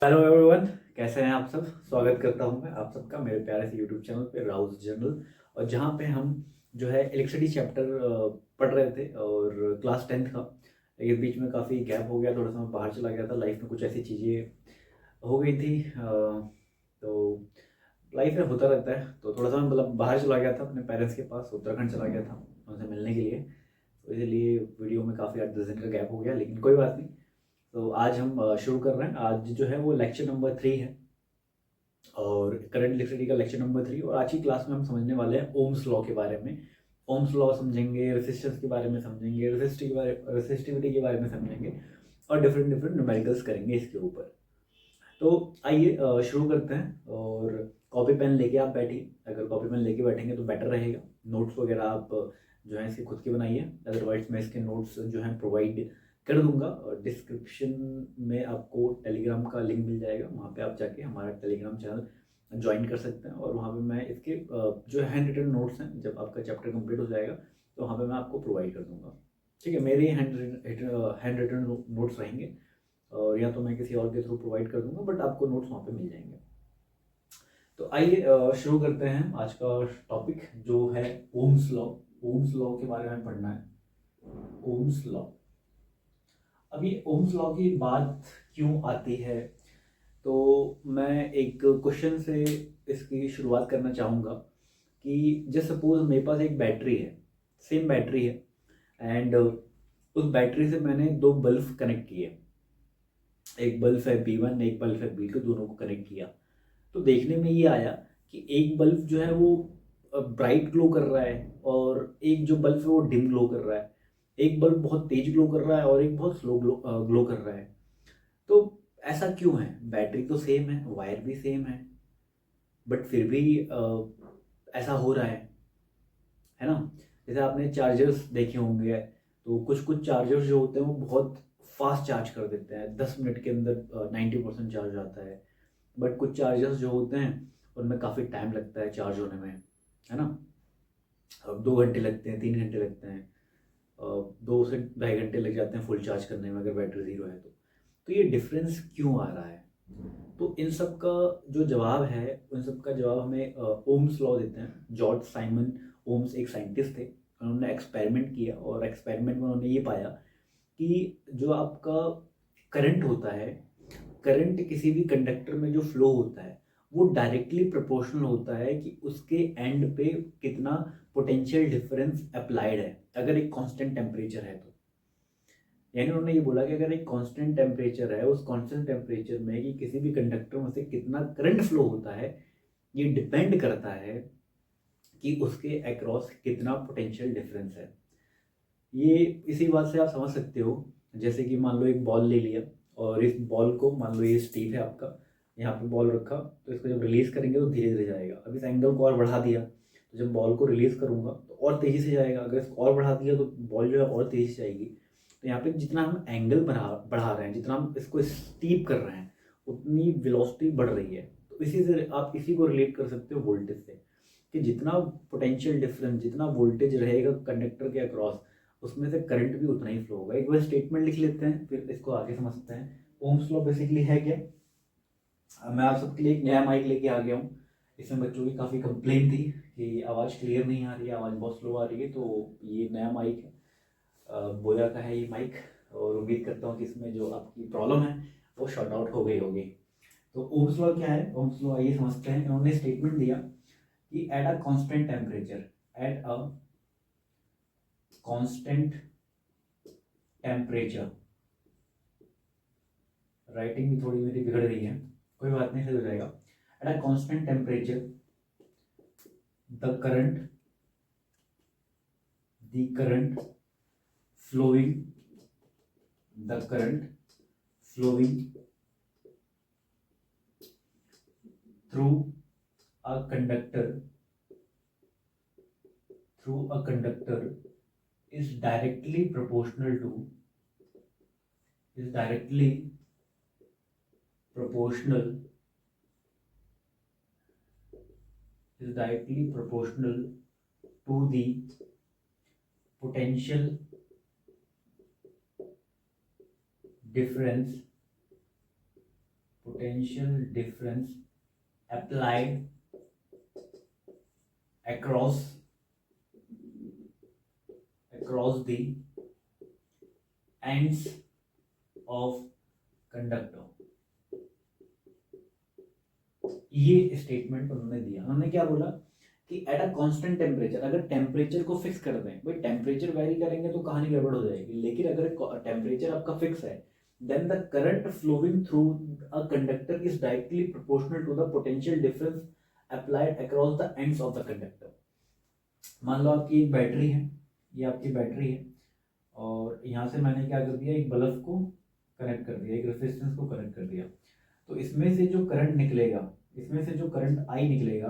Hello everyone, कैसे हैं आप सब। स्वागत करता हूं मैं आप सबका मेरे प्यारे से यूट्यूब चैनल पे राउस जर्नल। और जहां पे हम जो है इलेक्ट्रिसिटी चैप्टर पढ़ रहे थे और क्लास 10th का। लेकिन बीच में काफ़ी गैप हो गया, थोड़ा सा मैं बाहर चला गया था, लाइफ में कुछ ऐसी चीज़ें हो गई थी। तो लाइफ में होता रहता है, तो थोड़ा सा मैं मतलब बाहर चला गया था, अपने पेरेंट्स के पास उत्तराखंड चला गया था उनसे मिलने के लिए। तो इसलिए वीडियो में काफ़ी 8-10 दिन का गैप हो गया, लेकिन कोई बात नहीं। तो आज हम शुरू कर रहे हैं। आज जो है वो लेक्चर नंबर 3 है और करंट इलेक्ट्रिसिटी का लेक्चर नंबर 3। और आज की क्लास में हम समझने वाले हैं ओम्स लॉ के बारे में। ओम्स लॉ समझेंगे, रेसिस्टेंस के बारे में समझेंगे, रेसिस्टिविटी के बारे में समझेंगे और डिफरेंट डिफरेंट न्यूमेरिकल्स करेंगे इसके ऊपर। तो आइए शुरू करते हैं। और कॉपी पेन लेके आप बैठिए, अगर कॉपी पेन लेके बैठेंगे तो बेटर रहेगा। नोट्स वगैरह आप जो है इसके खुद के बनाइए, अदरवाइज मैं इसके नोट्स जो हैं प्रोवाइड कर दूंगा। और डिस्क्रिप्शन में आपको टेलीग्राम का लिंक मिल जाएगा, वहाँ पे आप जाके हमारा टेलीग्राम चैनल ज्वाइन कर सकते हैं। और वहाँ पे मैं इसके जो हैंड रिटन नोट्स हैं, जब आपका चैप्टर कंप्लीट हो जाएगा तो वहाँ पे मैं आपको प्रोवाइड कर दूंगा। ठीक है, मेरे हैंड रिटन नोट्स रहेंगे और या तो मैं किसी और के थ्रू प्रोवाइड कर दूंगा, बट आपको नोट्स वहाँ पे मिल जाएंगे। तो आइए शुरू करते हैं आज का टॉपिक जो है ओम्स लॉ। ओम्स लॉ के बारे में पढ़ना है। Ohm's law. अभी ओम्स लॉ की बात क्यों आती है, तो मैं एक क्वेश्चन से इसकी शुरुआत करना चाहूँगा कि जस्ट सपोज मेरे पास एक बैटरी है, सेम बैटरी है, एंड उस बैटरी से मैंने दो बल्ब कनेक्ट किए। एक बल्ब है B1, एक बल्ब है B2, दोनों को कनेक्ट किया। तो देखने में ये आया कि एक बल्ब जो है वो ब्राइट ग्लो कर रहा है और एक जो बल्ब है वो डिम ग्लो कर रहा है। एक बल्ब बहुत तेज ग्लो कर रहा है और एक बहुत स्लो ग्लो कर रहा है। तो ऐसा क्यों है? बैटरी तो सेम है, वायर भी सेम है, बट फिर भी ऐसा हो रहा है ना। जैसे आपने चार्जर्स देखे होंगे, तो कुछ कुछ चार्जर्स जो होते हैं वो बहुत फास्ट चार्ज कर देते हैं, 10 मिनट के अंदर 90% चार्ज आता है। बट कुछ चार्जर्स जो होते हैं उनमें काफ़ी टाइम लगता है चार्ज होने में, है ना। अब 2 घंटे लगते हैं, 3 घंटे लगते हैं, 2 से ढाई घंटे लग जाते हैं फुल चार्ज करने में अगर बैटरी ज़ीरो है तो ये डिफरेंस क्यों आ रहा है? तो इन सब का जो जवाब है, उन सब का जवाब हमें ओम्स लॉ देते हैं। जॉर्ज साइमन ओम्स एक साइंटिस्ट थे, उन्होंने एक्सपेरिमेंट किया और एक्सपेरिमेंट में उन्होंने ये पाया कि जो आपका करंट होता है, करंट किसी भी कंडक्टर में जो फ्लो होता है वो डायरेक्टली प्रोपोर्शनल होता है कि उसके एंड पे कितना पोटेंशियल डिफरेंस अप्लाइड है, अगर एक कांस्टेंट टेम्परेचर है तो। यानी उन्होंने ये बोला कि अगर एक कांस्टेंट टेम्परेचर है, उस कांस्टेंट टेम्परेचर में कि किसी भी कंडक्टर में से कितना करंट फ्लो होता है, ये डिपेंड करता है कि उसके अक्रॉस कितना पोटेंशियल डिफरेंस है। ये इसी बात से आप समझ सकते हो, जैसे कि मान लो एक बॉल ले लिया और इस बॉल को, मान लो ये स्टिक है आपका, यहाँ पे बॉल रखा, तो इसको जब रिलीज करेंगे तो धीरे धीरे जाएगा। अब इस एंगल को और बढ़ा दिया तो जब बॉल को रिलीज करूंगा तो और तेजी से जाएगा, अगर इसको और बढ़ा दिया तो बॉल जो है और तेजी से जाएगी। तो यहाँ पे जितना हम एंगल बढ़ा बढ़ा रहे हैं, जितना हम इसको स्टीप कर रहे हैं, उतनी वेलोसिटी बढ़ रही है। तो इसी से आप इसी को रिलेट कर सकते हो वोल्टेज से, कि जितना पोटेंशियल डिफरेंस, जितना वोल्टेज रहेगा कंडक्टर के अक्रॉस, उसमें से करंट भी उतना ही फ्लो होगा। एक बार स्टेटमेंट लिख लेते हैं, फिर इसको आगे समझते हैं। ओम्स लॉ बेसिकली है क्या? मैं आप सबके लिए एक नया माइक लेके आ गया हूँ। इसमें बच्चों की काफ़ी कंप्लेन थी कि आवाज़ क्लियर नहीं आ रही है, आवाज़ बहुत स्लो आ रही है। तो ये नया माइक है, बोया का है ये माइक, और उम्मीद करता हूँ कि इसमें जो आपकी प्रॉब्लम है वो शॉर्ट आउट हो गई होगी। तो ओम्स लॉ क्या है? ओम्स लॉ आइए समझते हैं। इन्होंने स्टेटमेंट दिया कि at a constant temperature, at a constant temperature, writing भी थोड़ी मेरी बिगड़ रही है, कोई बात नहीं, सही हो जाएगा। At a constant temperature the current flowing the current flowing through a conductor is directly proportional to is directly proportional is directly proportional to the potential difference potential difference applied across the ends of conductor। ये statement उन्होंने दिया। उन्होंने क्या बोला कि at a constant temperature, अगर temperature को fix कर दें, भाई टेम्परेचर वेरी करेंगे तो कहानी गड़बड़ हो जाएगी, लेकिन अगर टेम्परेचर आपका फिक्स है then the current flowing through a conductor is directly proportional to the potential difference applied across the ends of the conductor। मान लो आपकी एक बैटरी है, ये आपकी बैटरी है, और यहाँ से मैंने क्या कर दिया, एक बल्ब को कनेक्ट कर दिया, एक रेजिस्टेंस को कनेक्ट कर दिया, तो इसमें से जो करंट निकलेगा, इसमें से जो करंट आई निकलेगा,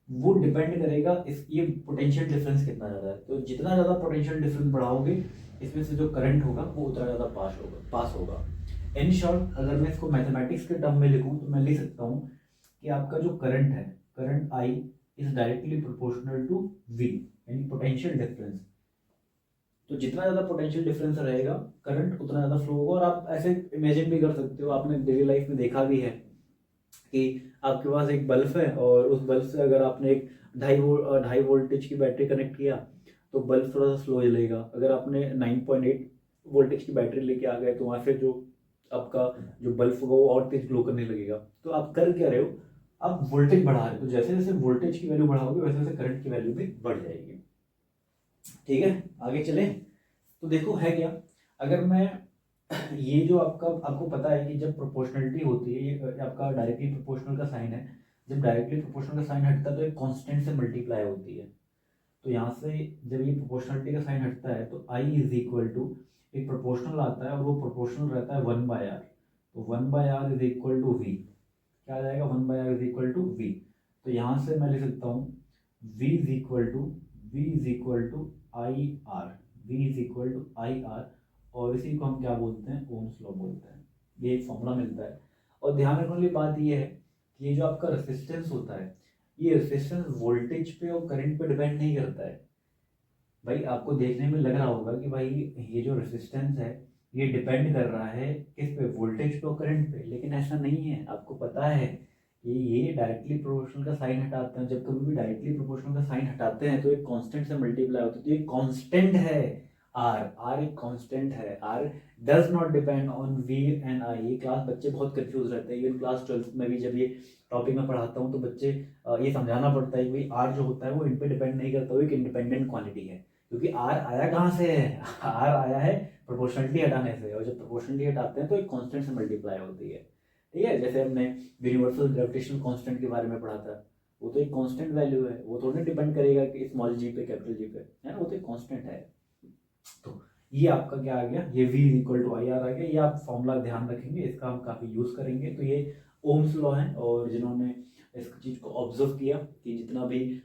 वो डिपेंड करेगा इस ये पोटेंशियल डिफरेंस कितना ज़्यादा है। तो जितना ज़्यादा पोटेंशियल डिफरेंस बढ़ाओगे, इसमें से जो करंट होगा वो उतना ज़्यादा पास होगा। इन शॉर्ट अगर मैं इसको मैथमेटिक्स के टर्म में लिखूं तो मैं लिख सकता हूँ कि आपका जो करंट है, current I is directly proportional to V, यानी पोटेंशियल डिफरेंस। तो जितना ज़्यादा पोटेंशियल डिफरेंस रहेगा, करंट उतना ज़्यादा फ्लो होगा। और आप ऐसे इमेजिन भी कर सकते हो, आपने डेली लाइफ में देखा भी है कि आपके पास एक बल्ब है और उस बल्ब से अगर आपने एक 2.5 वोल्टेज की बैटरी कनेक्ट किया तो बल्ब थोड़ा सा स्लो जलेगा। अगर आपने 9.8 वोल्टेज की बैटरी लेके आ गए तो वहाँ से जो आपका जो बल्ब होगा वो और तेज ग्लो करने लगेगा। तो आप कर क्या रहे हो, आप वोल्टेज बढ़ा रहे हो। तो जैसे जैसे वोल्टेज की वैल्यू बढ़ाओगे वैसे वैसे करंट की वैल्यू भी बढ़ जाएगी। ठीक है, आगे चले। तो देखो है क्या, अगर मैं ये जो आपको पता है कि जब प्रोपोर्शनलिटी होती है, ये आपका डायरेक्टली प्रोपोर्शनल का साइन है, जब डायरेक्टली प्रोपोर्शनल का साइन हटता है तो एक कांस्टेंट से मल्टीप्लाई होती है। तो यहाँ से जब ये प्रोपोर्शनलिटी का साइन हटता है तो आई इज इक्वल टू एक प्रोपोर्शनल आता है और वो प्रोपोर्शनल रहता है 1/r। तो 1/r is equal to we, क्या आ जाएगा, 1/r is equal to we. तो यहाँ से मैं लिख सकता हूँ v is equal to I R, v is equal to I R, और इसी को हम क्या बोलते हैं, ओम्स लॉ बोलते हैं। ये एक फॉर्मूला मिलता है। और ध्यान रखने वाली बात ये है कि ये जो आपका रेजिस्टेंस होता है, ये रेजिस्टेंस वोल्टेज पे और करंट पे डिपेंड नहीं करता है। भाई आपको देखने में लग रहा होगा कि भाई ये जो रेजिस्टेंस है ये डिपेंड कर रहा है किस पे, वोल्टेज पे और करंट पे, लेकिन ऐसा नहीं है। आपको पता है ये डायरेक्टली प्रोपोर्शनल का साइन हटाते हैं। जब कभी भी डायरेक्टली प्रोपोर्शनल का साइन हटाते हैं तो एक कांस्टेंट से मल्टीप्लाई होता है। तो ये कांस्टेंट है आर एक कांस्टेंट है। R does not depend on V and I. ये क्लास बच्चे बहुत कंफ्यूज रहते हैं, इवन क्लास 12th में भी जब ये टॉपिक में पढ़ाता हूँ तो बच्चे ये समझाना पड़ता है कि भाई आर जो होता है वो इन पे डिपेंड नहीं करता, वो एक इंडिपेंडेंट क्वांटिटी है। क्योंकि आर आया कहाँ से है, आर आया है प्रोपोर्शनलिटी हटाने से, और जब प्रोपोर्शनलिटी हटाते हैं तो एक कांस्टेंट से मल्टीप्लाई होती है। ठीक है, जैसे हमने यूनिवर्सल ग्रेविटेशनल कांस्टेंट के बारे में पढ़ा था, वो तो एक कांस्टेंट वैल्यू है, वो थोड़ा डिपेंड करेगा कि स्मॉल जी पे कैपिटल जी पे, है ना, वो तो एक कांस्टेंट है। तो ये आपका क्या आ गया, ये v is equal to I R आ गया। ये आप फॉर्मूला ध्यान रखेंगे, इसका हम काफ़ी यूज़ करेंगे। तो ये ओम्स लॉ है, और जिन्होंने इस चीज़ को ऑब्जर्व किया कि जितना भी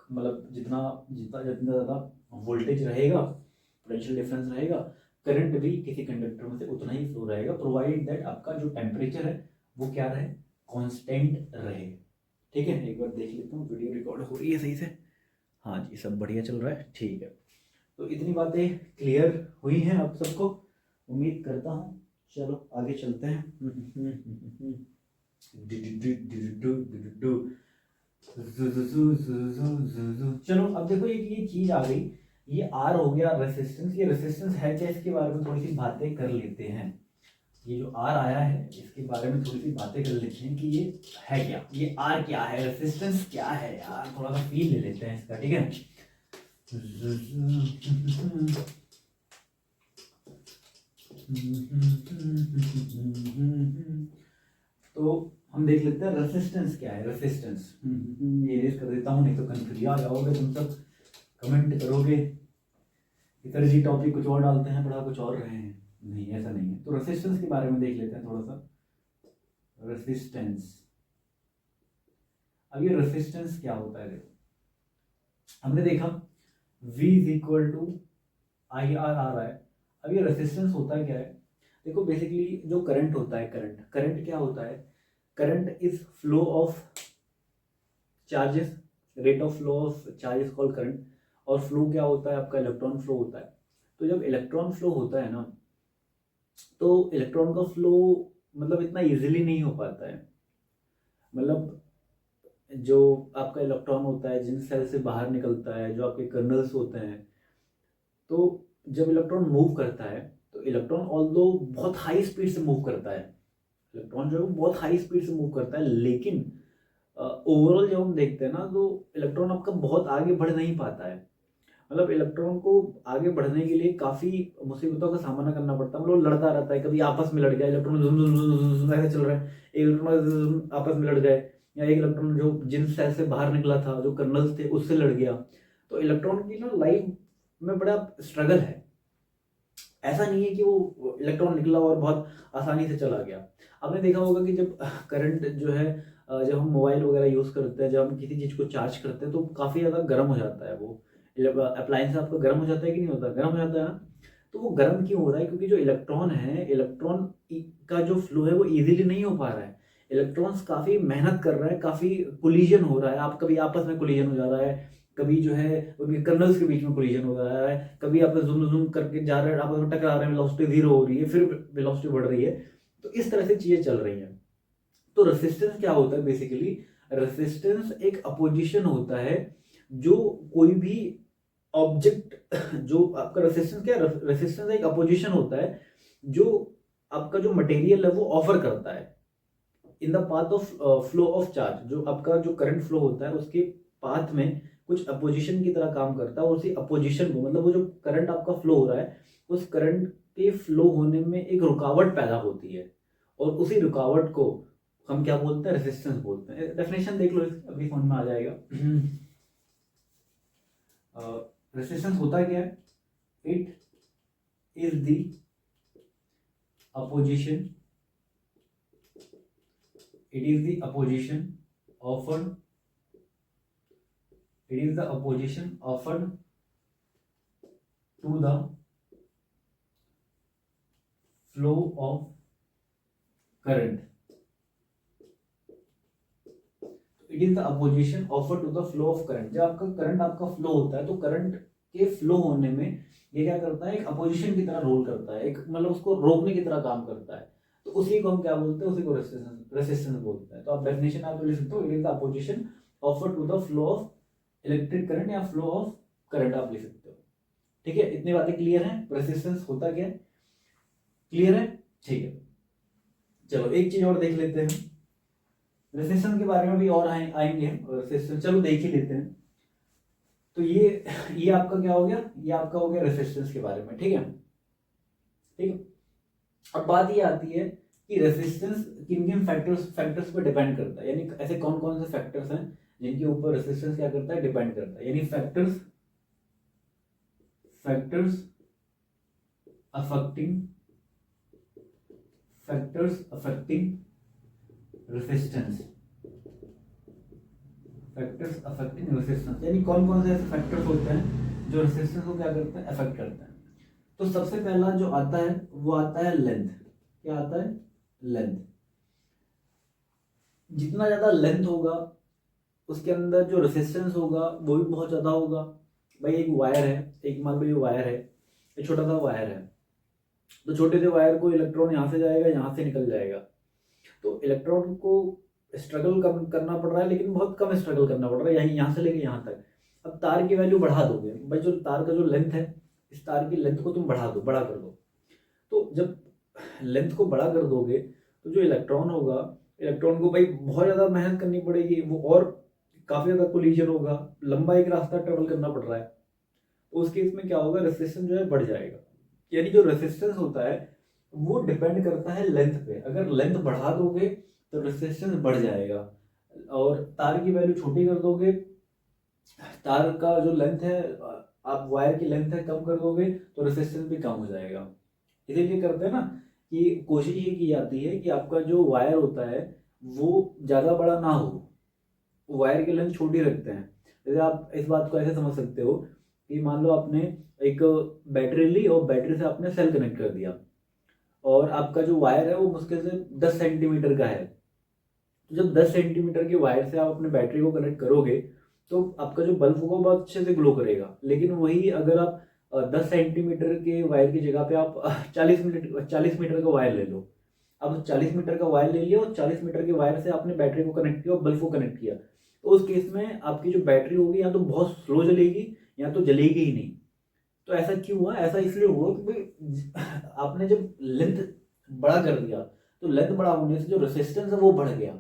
मतलब जितना जितना जितना ज़्यादा वोल्टेज रहेगा, पोटेंशियल डिफरेंस रहेगा, करंट भी किसी कंडक्टर में से उतना ही फ्लो रहेगा, प्रोवाइड दैट आपका जो टेम्परेचर है वो क्या रहे, कांस्टेंट रहे। ठीक है, एक बार देख लेता हूँ वीडियो रिकॉर्ड हो रही है सही से। हाँ जी, सब बढ़िया चल रहा है, ठीक है। तो इतनी बातें क्लियर हुई हैं आप सबको, उम्मीद करता हूँ। चलो आगे चलते हैं। चलो अब देखो ये चीज आ गई, ये आर हो गया रेसिस्टेंस। ये रेसिस्टेंस है क्या, इसके बारे में थोड़ी सी बातें कर लेते हैं। ये जो आर आया है इसके बारे में थोड़ी सी बातें कर लेते हैं कि ये है क्या, ये आर क्या है, रेसिस्टेंस क्या है यार, थोड़ा सा फील ले लेते हैं इसका। ठीक है, तो हम देख लेते हैं रेसिस्टेंस क्या है। रेसिस्टेंस ये रेस कर देता हूँ, नहीं तो कंफ्यूज आ जाओगे तुम सब, कमेंट करोगे इधर जी टॉपिक कुछ और डालते हैं, पढ़ा कुछ और रहे हैं। नहीं, ऐसा नहीं है। तो रेसिस्टेंस के बारे में देख लेते हैं थोड़ा सा। रेसिस्टेंस, अब ये रेसिस्टेंस क्या होता है, देखो हमने देखा V is equal to I R आ रहा है। अब ये रेसिस्टेंस होता क्या है, देखो बेसिकली जो करंट होता है, करंट क्या होता है, current is flow of charges, rate of flow of charges called current. और फ्लो क्या होता है आपका, इलेक्ट्रॉन फ्लो होता है। तो जब इलेक्ट्रॉन फ्लो होता है ना, तो इलेक्ट्रॉन का फ्लो मतलब इतना इजीली नहीं हो पाता है। मतलब जो आपका इलेक्ट्रॉन होता है जिन सेल से बाहर निकलता है, जो आपके कर्नल्स होते हैं, तो जब इलेक्ट्रॉन मूव करता है तो इलेक्ट्रॉन ऑल्दो बहुत हाई स्पीड से मूव करता है, इलेक्ट्रॉन जो है वो बहुत हाई स्पीड से मूव करता है, लेकिन ओवरऑल जब हम देखते हैं ना तो इलेक्ट्रॉन आपका बहुत आगे बढ़ नहीं पाता है। मतलब इलेक्ट्रॉन को आगे बढ़ने के लिए काफ़ी मुसीबतों का सामना करना पड़ता है। मतलब लड़ता रहता है, कभी आपस में लड़ गया, इलेक्ट्रॉन झुम झुम झुम झुम झुम ऐसे चल रहा है, एक इलेक्ट्रॉन आपस में लड़ गए, या एक इलेक्ट्रॉन जो जिन सेल से बाहर निकला था, जो कर्नल्स थे, उससे लड़ गया। तो इलेक्ट्रॉन की ना लाइफ में बड़ा स्ट्रगल है। ऐसा नहीं है कि वो इलेक्ट्रॉन निकला और बहुत आसानी से चला गया। आपने देखा होगा कि जब करंट जो है, जब हम मोबाइल वगैरह यूज़ करते हैं, जब हम किसी चीज़ को चार्ज करते हैं तो काफ़ी ज़्यादा गर्म हो जाता है वो अप्लायंस आपका गर्म हो जाता है कि नहीं होता, गर्म हो जाता है ना। तो वो गर्म क्यों हो रहा है? क्योंकि जो इलेक्ट्रॉन है, इलेक्ट्रॉन का जो फ्लो है वो इजीली नहीं हो पा रहा है। इलेक्ट्रॉन्स काफ़ी मेहनत कर रहा है, काफ़ी कोलिजन हो रहा है, आप कभी आपस में कोलिजन हो जा रहा है, कभी जो है उनके कर्नल्स के बीच में कोलिजन हो रहा है, कभी आप जूम जूम करके जा रहे हैं, आपस में टकरा रहे हैं, वेलोसिटी जीरो हो रही है, फिर वेलोसिटी बढ़ रही है। तो इस तरह से चीज़ें चल रही हैं। तो रेसिस्टेंस क्या होता है? बेसिकली रेसिस्टेंस एक अपोजिशन होता है, जो कोई भी ऑब्जेक्ट जो आपका रेसिस्टेंस क्या है? रेसिस्टेंस एक अपोजिशन होता है जो आपका जो मटेरियल है वो ऑफर करता है इन the path of flow of charge. जो आपका जो करंट फ्लो होता है उसके पाथ में कुछ अपोजिशन की तरह काम करता है, और उसी अपोजिशन को, मतलब वो जो करंट आपका फ्लो हो रहा है, उस करंट के फ्लो होने में एक रुकावट पैदा होती है, और उसी रुकावट को हम क्या बोलते हैं? रेसिस्टेंस बोलते हैं। डेफिनेशन देख लो, अभी समझ में आ जाएगा। रेसिस्टेंस होता क्या है? It is the opposition, it is the opposition offered, it is the opposition offered to the flow of current, it is the opposition offered to the flow of current। जब आपका करंट आपका flow होता है तो current के flow होने में ये क्या करता है? एक अपोजिशन की तरह रोल करता है, एक मतलब उसको रोकने की तरह काम करता है। तो उसी को हम क्या बोलते हैं? उसी को रेसिस्टेंस बोलते हैं। तो आप डेफिनेशन आप लिख सकते हो, it is the opposition offer to the flow of electric current या फ्लो ऑफ करंट आप लिख सकते हो। ठीक है, इतनी बातें क्लियर हैं? रेसिस्टेंस होता क्या है, क्लियर है? ठीक है, चलो एक चीज और देख लेते हैं। रेसिस्टेंस के बारे में भी और आएंगे रेसिस्टेंस, चलो देख ही लेते हैं। तो ये आपका क्या हो गया? ये आपका हो गया रेसिस्टेंस के बारे में। ठीक है, ठीक है। अब बात ये आती है कि रेसिस्टेंस किन किन फैक्टर्स पर डिपेंड करता है, यानी ऐसे कौन कौन से फैक्टर्स हैं जिनके ऊपर रेसिस्टेंस क्या करता है? डिपेंड करता है। यानी factors affecting resistance, factors affecting resistance, यानी कौन कौन से ऐसे फैक्टर्स होते हैं जो रेसिस्टेंस को क्या करते हैं? अफेक्ट करते हैं। तो सबसे पहला जो आता है वो आता है लेंथ। क्या आता है? लेंथ। जितना ज्यादा लेंथ होगा उसके अंदर जो रेसिस्टेंस होगा वो भी बहुत ज्यादा होगा। भाई एक वायर है, एक मान लो ये वायर है, एक छोटा सा वायर है, तो छोटे से वायर को इलेक्ट्रॉन यहाँ से जाएगा, यहाँ से निकल जाएगा, तो इलेक्ट्रॉन को स्ट्रगल करना पड़ रहा है, लेकिन बहुत कम स्ट्रगल करना पड़ रहा है यहाँ से लेके यहाँ तक। अब तार की वैल्यू बढ़ा दोगे भाई, जो तार का जो लेंथ है, इस तार की लेंथ को तुम बड़ा कर दो। तो जब लेंथ को बड़ा कर दोगे तो जो इलेक्ट्रॉन होगा, इलेक्ट्रॉन को भाई बहुत ज़्यादा मेहनत करनी पड़ेगी, वो और काफ़ी ज़्यादा कोलिजन होगा, लंबा एक रास्ता ट्रेवल करना पड़ रहा है। तो उस केस में क्या होगा? रेसिस्टेंस जो है बढ़ जाएगा। यानी जो रेसिस्टेंस होता है वो डिपेंड करता है लेंथ पे। अगर लेंथ बढ़ा दोगे तो रेसिस्टेंस बढ़ जाएगा, और तार की वैल्यू छोटी कर दोगे, तार का जो लेंथ है, आप वायर की लेंथ है कम कर दोगे तो रेसिस्टेंस भी कम हो जाएगा। इसीलिए करते हैं ना कि कोशिश ये की जाती है कि आपका जो वायर होता है वो ज़्यादा बड़ा ना हो, वायर की लेंथ छोटी रखते हैं। जैसे आप इस बात को ऐसे समझ सकते हो कि मान लो आपने एक बैटरी ली और बैटरी से आपने सेल कनेक्ट कर दिया, और आपका जो वायर है वो मुश्किल से 10 सेंटीमीटर का है। तो जब 10 सेंटीमीटर के वायर से आप अपने बैटरी को कनेक्ट करोगे तो आपका जो बल्ब होगा बहुत अच्छे से ग्लो करेगा। लेकिन वही अगर आप 10 सेंटीमीटर के वायर की जगह पे आप 40 मीटर का वायर ले लो, अब 40 मीटर का वायर ले लिया और 40 मीटर के वायर से आपने बैटरी को कनेक्ट किया और बल्ब को कनेक्ट किया, तो उस केस में आपकी जो बैटरी होगी या तो बहुत स्लो जलेगी या तो जलेगी ही नहीं। तो ऐसा क्यों हुआ? ऐसा इसलिए हुआ कि भाई आपने जब लेंथ बड़ा कर दिया, तो लेंथ बड़ा होने से जो रेसिस्टेंस है वो बढ़ गया,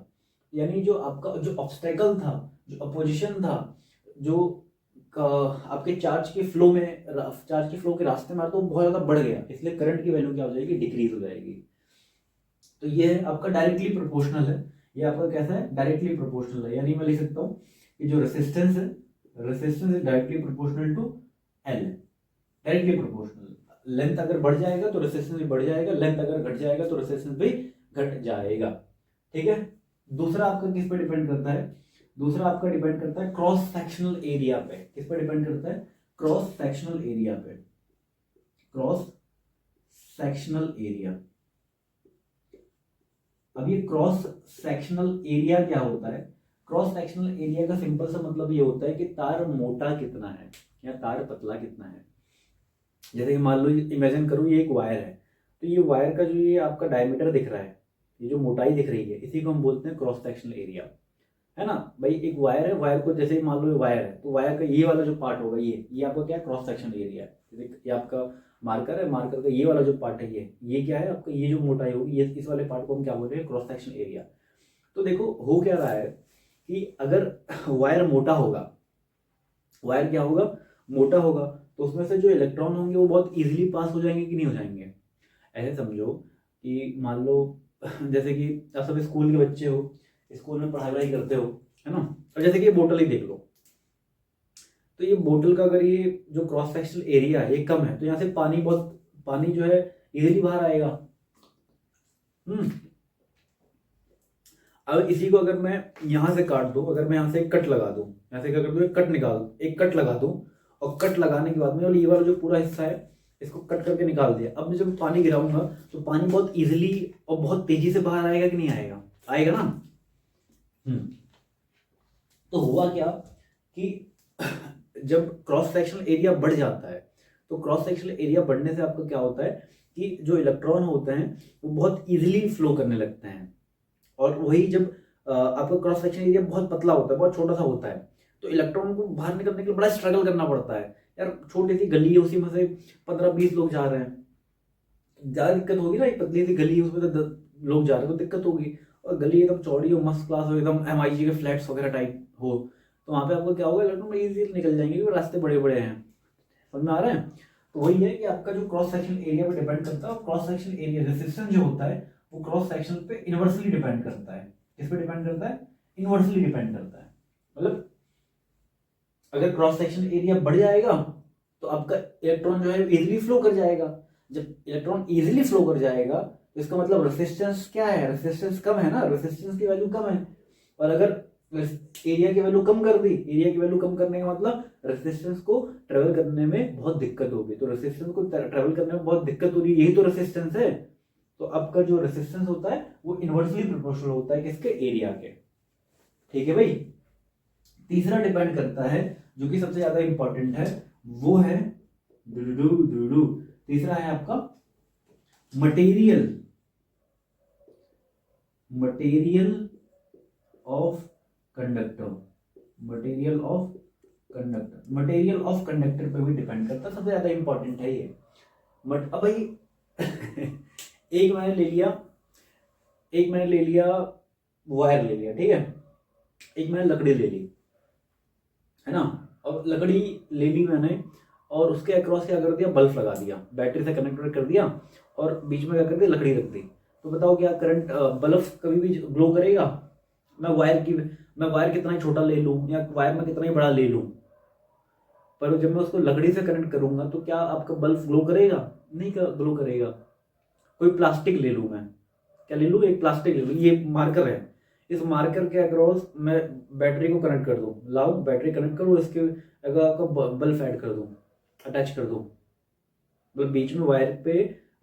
यानी जो आपका जो ऑब्स्टेकल था, जो अपोजिशन था, जो आपके चार्ज के फ्लो में, चार्ज के फ्लो के रास्ते में, तो बहुत ज़्यादा बढ़ गया, इसलिए करंट की वैल्यू क्या हो जाएगी? डिक्रीज हो जाएगी। तो ये आपका डायरेक्टली प्रोपोर्शनल है। ये आपका कैसा है? डायरेक्टली प्रोपोर्शनल है, यानी मैं लिख सकता हूँ कि जो रेसिस्टेंस है, resistance is directly proportional to L, directly proportional. Length अगर बढ़ जाएगा तो रेसिस्टेंस भी बढ़ जाएगा, लेंथ अगर घट जाएगा तो रेसिस्टेंस भी घट जाएगा। ठीक है। दूसरा आपका किस पे डिपेंड करता है? दूसरा आपका डिपेंड करता है क्रॉस सेक्शनल एरिया पे। किस पे डिपेंड करता है? क्रॉस सेक्शनल एरिया पे। Cross sectional area. अब ये क्रॉस सेक्शनल एरिया क्या होता है? क्रॉस सेक्शनल एरिया का सिंपल सा मतलब ये होता है कि तार मोटा कितना है या तार पतला कितना है। जैसे कि मान लो, इमेजिन करो ये एक वायर है, तो ये वायर का जो ये आपका डायमीटर दिख रहा है, ये जो मोटाई दिख रही है, इसी को हम बोलते हैं क्रॉस सेक्शनल एरिया, है ना भाई। एक वायर है, वायर को जैसे ही मान लो ये वायर है, तो वायर का ये वाला जो पार्ट होगा, ये आपका क्या है? क्रॉस सेक्शनल एरिया है। जैसे ये आपका मार्कर है, मार्कर का ये वाला जो पार्ट है, ये क्या है आपका? ये जो मोटाई होगी, ये इस वाले पार्ट को हम क्या बोल रहे हैं? Cross sectional area. तो देखो हो क्या रहा है कि अगर वायर मोटा होगा, वायर क्या होगा? मोटा होगा, तो उसमें से जो इलेक्ट्रॉन होंगे वो बहुत इजीली पास हो जाएंगे कि नहीं हो जाएंगे? ऐसे समझो कि मान लो जैसे कि आप सब स्कूल के बच्चे हो, स्कूल में पढ़ाई वढ़ाई करते हो, है ना। और जैसे कि ये बोतल ही देख लो, तो ये बोतल का अगर ये जो क्रॉस सेक्शनल एरिया है ये कम है, तो यहाँ से पानी जो है इजीली बाहर आएगा। अब इसी को अगर मैं यहाँ से काट दूं, अगर मैं यहाँ से एक कट लगा दूं, यहाँ से क्या कर दूं? एक कट लगा दूं, और कट लगाने के बाद में ये वाला जो पूरा हिस्सा है इसको कट करके निकाल दिया। अब मैं जब पानी गिराऊंगा तो पानी बहुत इजीली और बहुत तेजी से बाहर आएगा कि नहीं आएगा? आएगा ना। तो हुआ क्या कि जब क्रॉस सेक्शनल एरिया बढ़ जाता है, तो क्रॉस सेक्शनल एरिया बढ़ने से आपको क्या होता है कि जो इलेक्ट्रॉन होते हैं वो बहुत इजीली फ्लो करने लगते हैं। और वही जब आपका क्रॉस सेक्शन एरिया बहुत पतला होता है, बहुत छोटा सा होता है, तो इलेक्ट्रॉन को बाहर निकलने के लिए बड़ा स्ट्रगल करना पड़ता है। यार छोटी सी गली है, उसी में से 15-20 लोग जा रहे हैं, ज़्यादा दिक्कत होगी ना। एक पतली सी गली है, उसमें तो 10 लोग जा रहे हैं तो दिक्कत होगी। और गली एकदम चौड़ी हो, मस्त क्लास हो, एकदम MIG के फ्लैट्स वगैरह टाइप हो, तो वहाँ पे आपको क्या होगा? इलेक्ट्रॉन ईजिली निकल जाएंगे क्योंकि रास्ते बड़े बड़े हैं। समझ में आ रहा है? तो वही है कि आपका जो क्रॉस सेक्शन एरिया पे डिपेंड करता है, और क्रॉस सेक्शन एरिया रेजिस्टेंस जो होता है वो क्रॉस सेक्शन पे इनवर्सली डिपेंड करता है। किस पे डिपेंड करता है? इनवर्सली डिपेंड करता है। मतलब अगर क्रॉस सेक्शन एरिया बढ़ जाएगा तो आपका इलेक्ट्रॉन जो है इजीली फ्लो कर जाएगा। जब इलेक्ट्रॉन इजीली फ्लो कर जाएगा तो इसका मतलब रेसिस्टेंस क्या है? रेसिस्टेंस कम है ना, रेसिस्टेंस की वैल्यू कम है। और अगर एरिया की वैल्यू कम कर दी, एरिया की वैल्यू कम करने का मतलब रेसिस्टेंस को ट्रेवल करने में बहुत दिक्कत होगी। तो रेसिस्टेंस को ट्रेवल करने में बहुत दिक्कत हो रही है, यही तो रेसिस्टेंस है। तो आपका जो रेसिस्टेंस होता है वो इनवर्सली प्रोपोर्शनल होता है किसके? एरिया के। ठीक है भाई। तीसरा डिपेंड करता है, जो कि सबसे ज्यादा इंपॉर्टेंट है, वो है तीसरा है आपका material of conductor. Material of conductor पे भी डिपेंड करता है, सबसे ज्यादा इंपॉर्टेंट है ये। बट अब भाई एक मैंने ले लिया वायर ले लिया, ठीक है। एक मैंने लकड़ी ले ली, है ना। और लकड़ी ले ली मैंने, और उसके अक्रॉस क्या कर दिया? बल्ब लगा दिया, बैटरी से कनेक्ट कर दिया, और बीच में क्या कर दिया? लकड़ी रख दी। तो बताओ क्या करंट, बल्ब कभी भी ग्लो करेगा? मैं वायर कितना ही छोटा ले लूं या वायर में कितना ही बड़ा ले लूं, पर जब मैं उसको लकड़ी से कनेक्ट करूंगा तो क्या आपका बल्ब ग्लो करेगा? नहीं ग्लो करेगा। कोई प्लास्टिक ले लूं मैं, क्या ले लूं? एक प्लास्टिक ले लूं, ये मार्कर है, इस मार्कर के अक्रॉस मैं बैटरी को कनेक्ट कर दूं, लाओ बैटरी कनेक्ट करूं, इसके अगर आपको बल्ब ऐड कर दूं, अटैच कर दूं, मतलब बीच में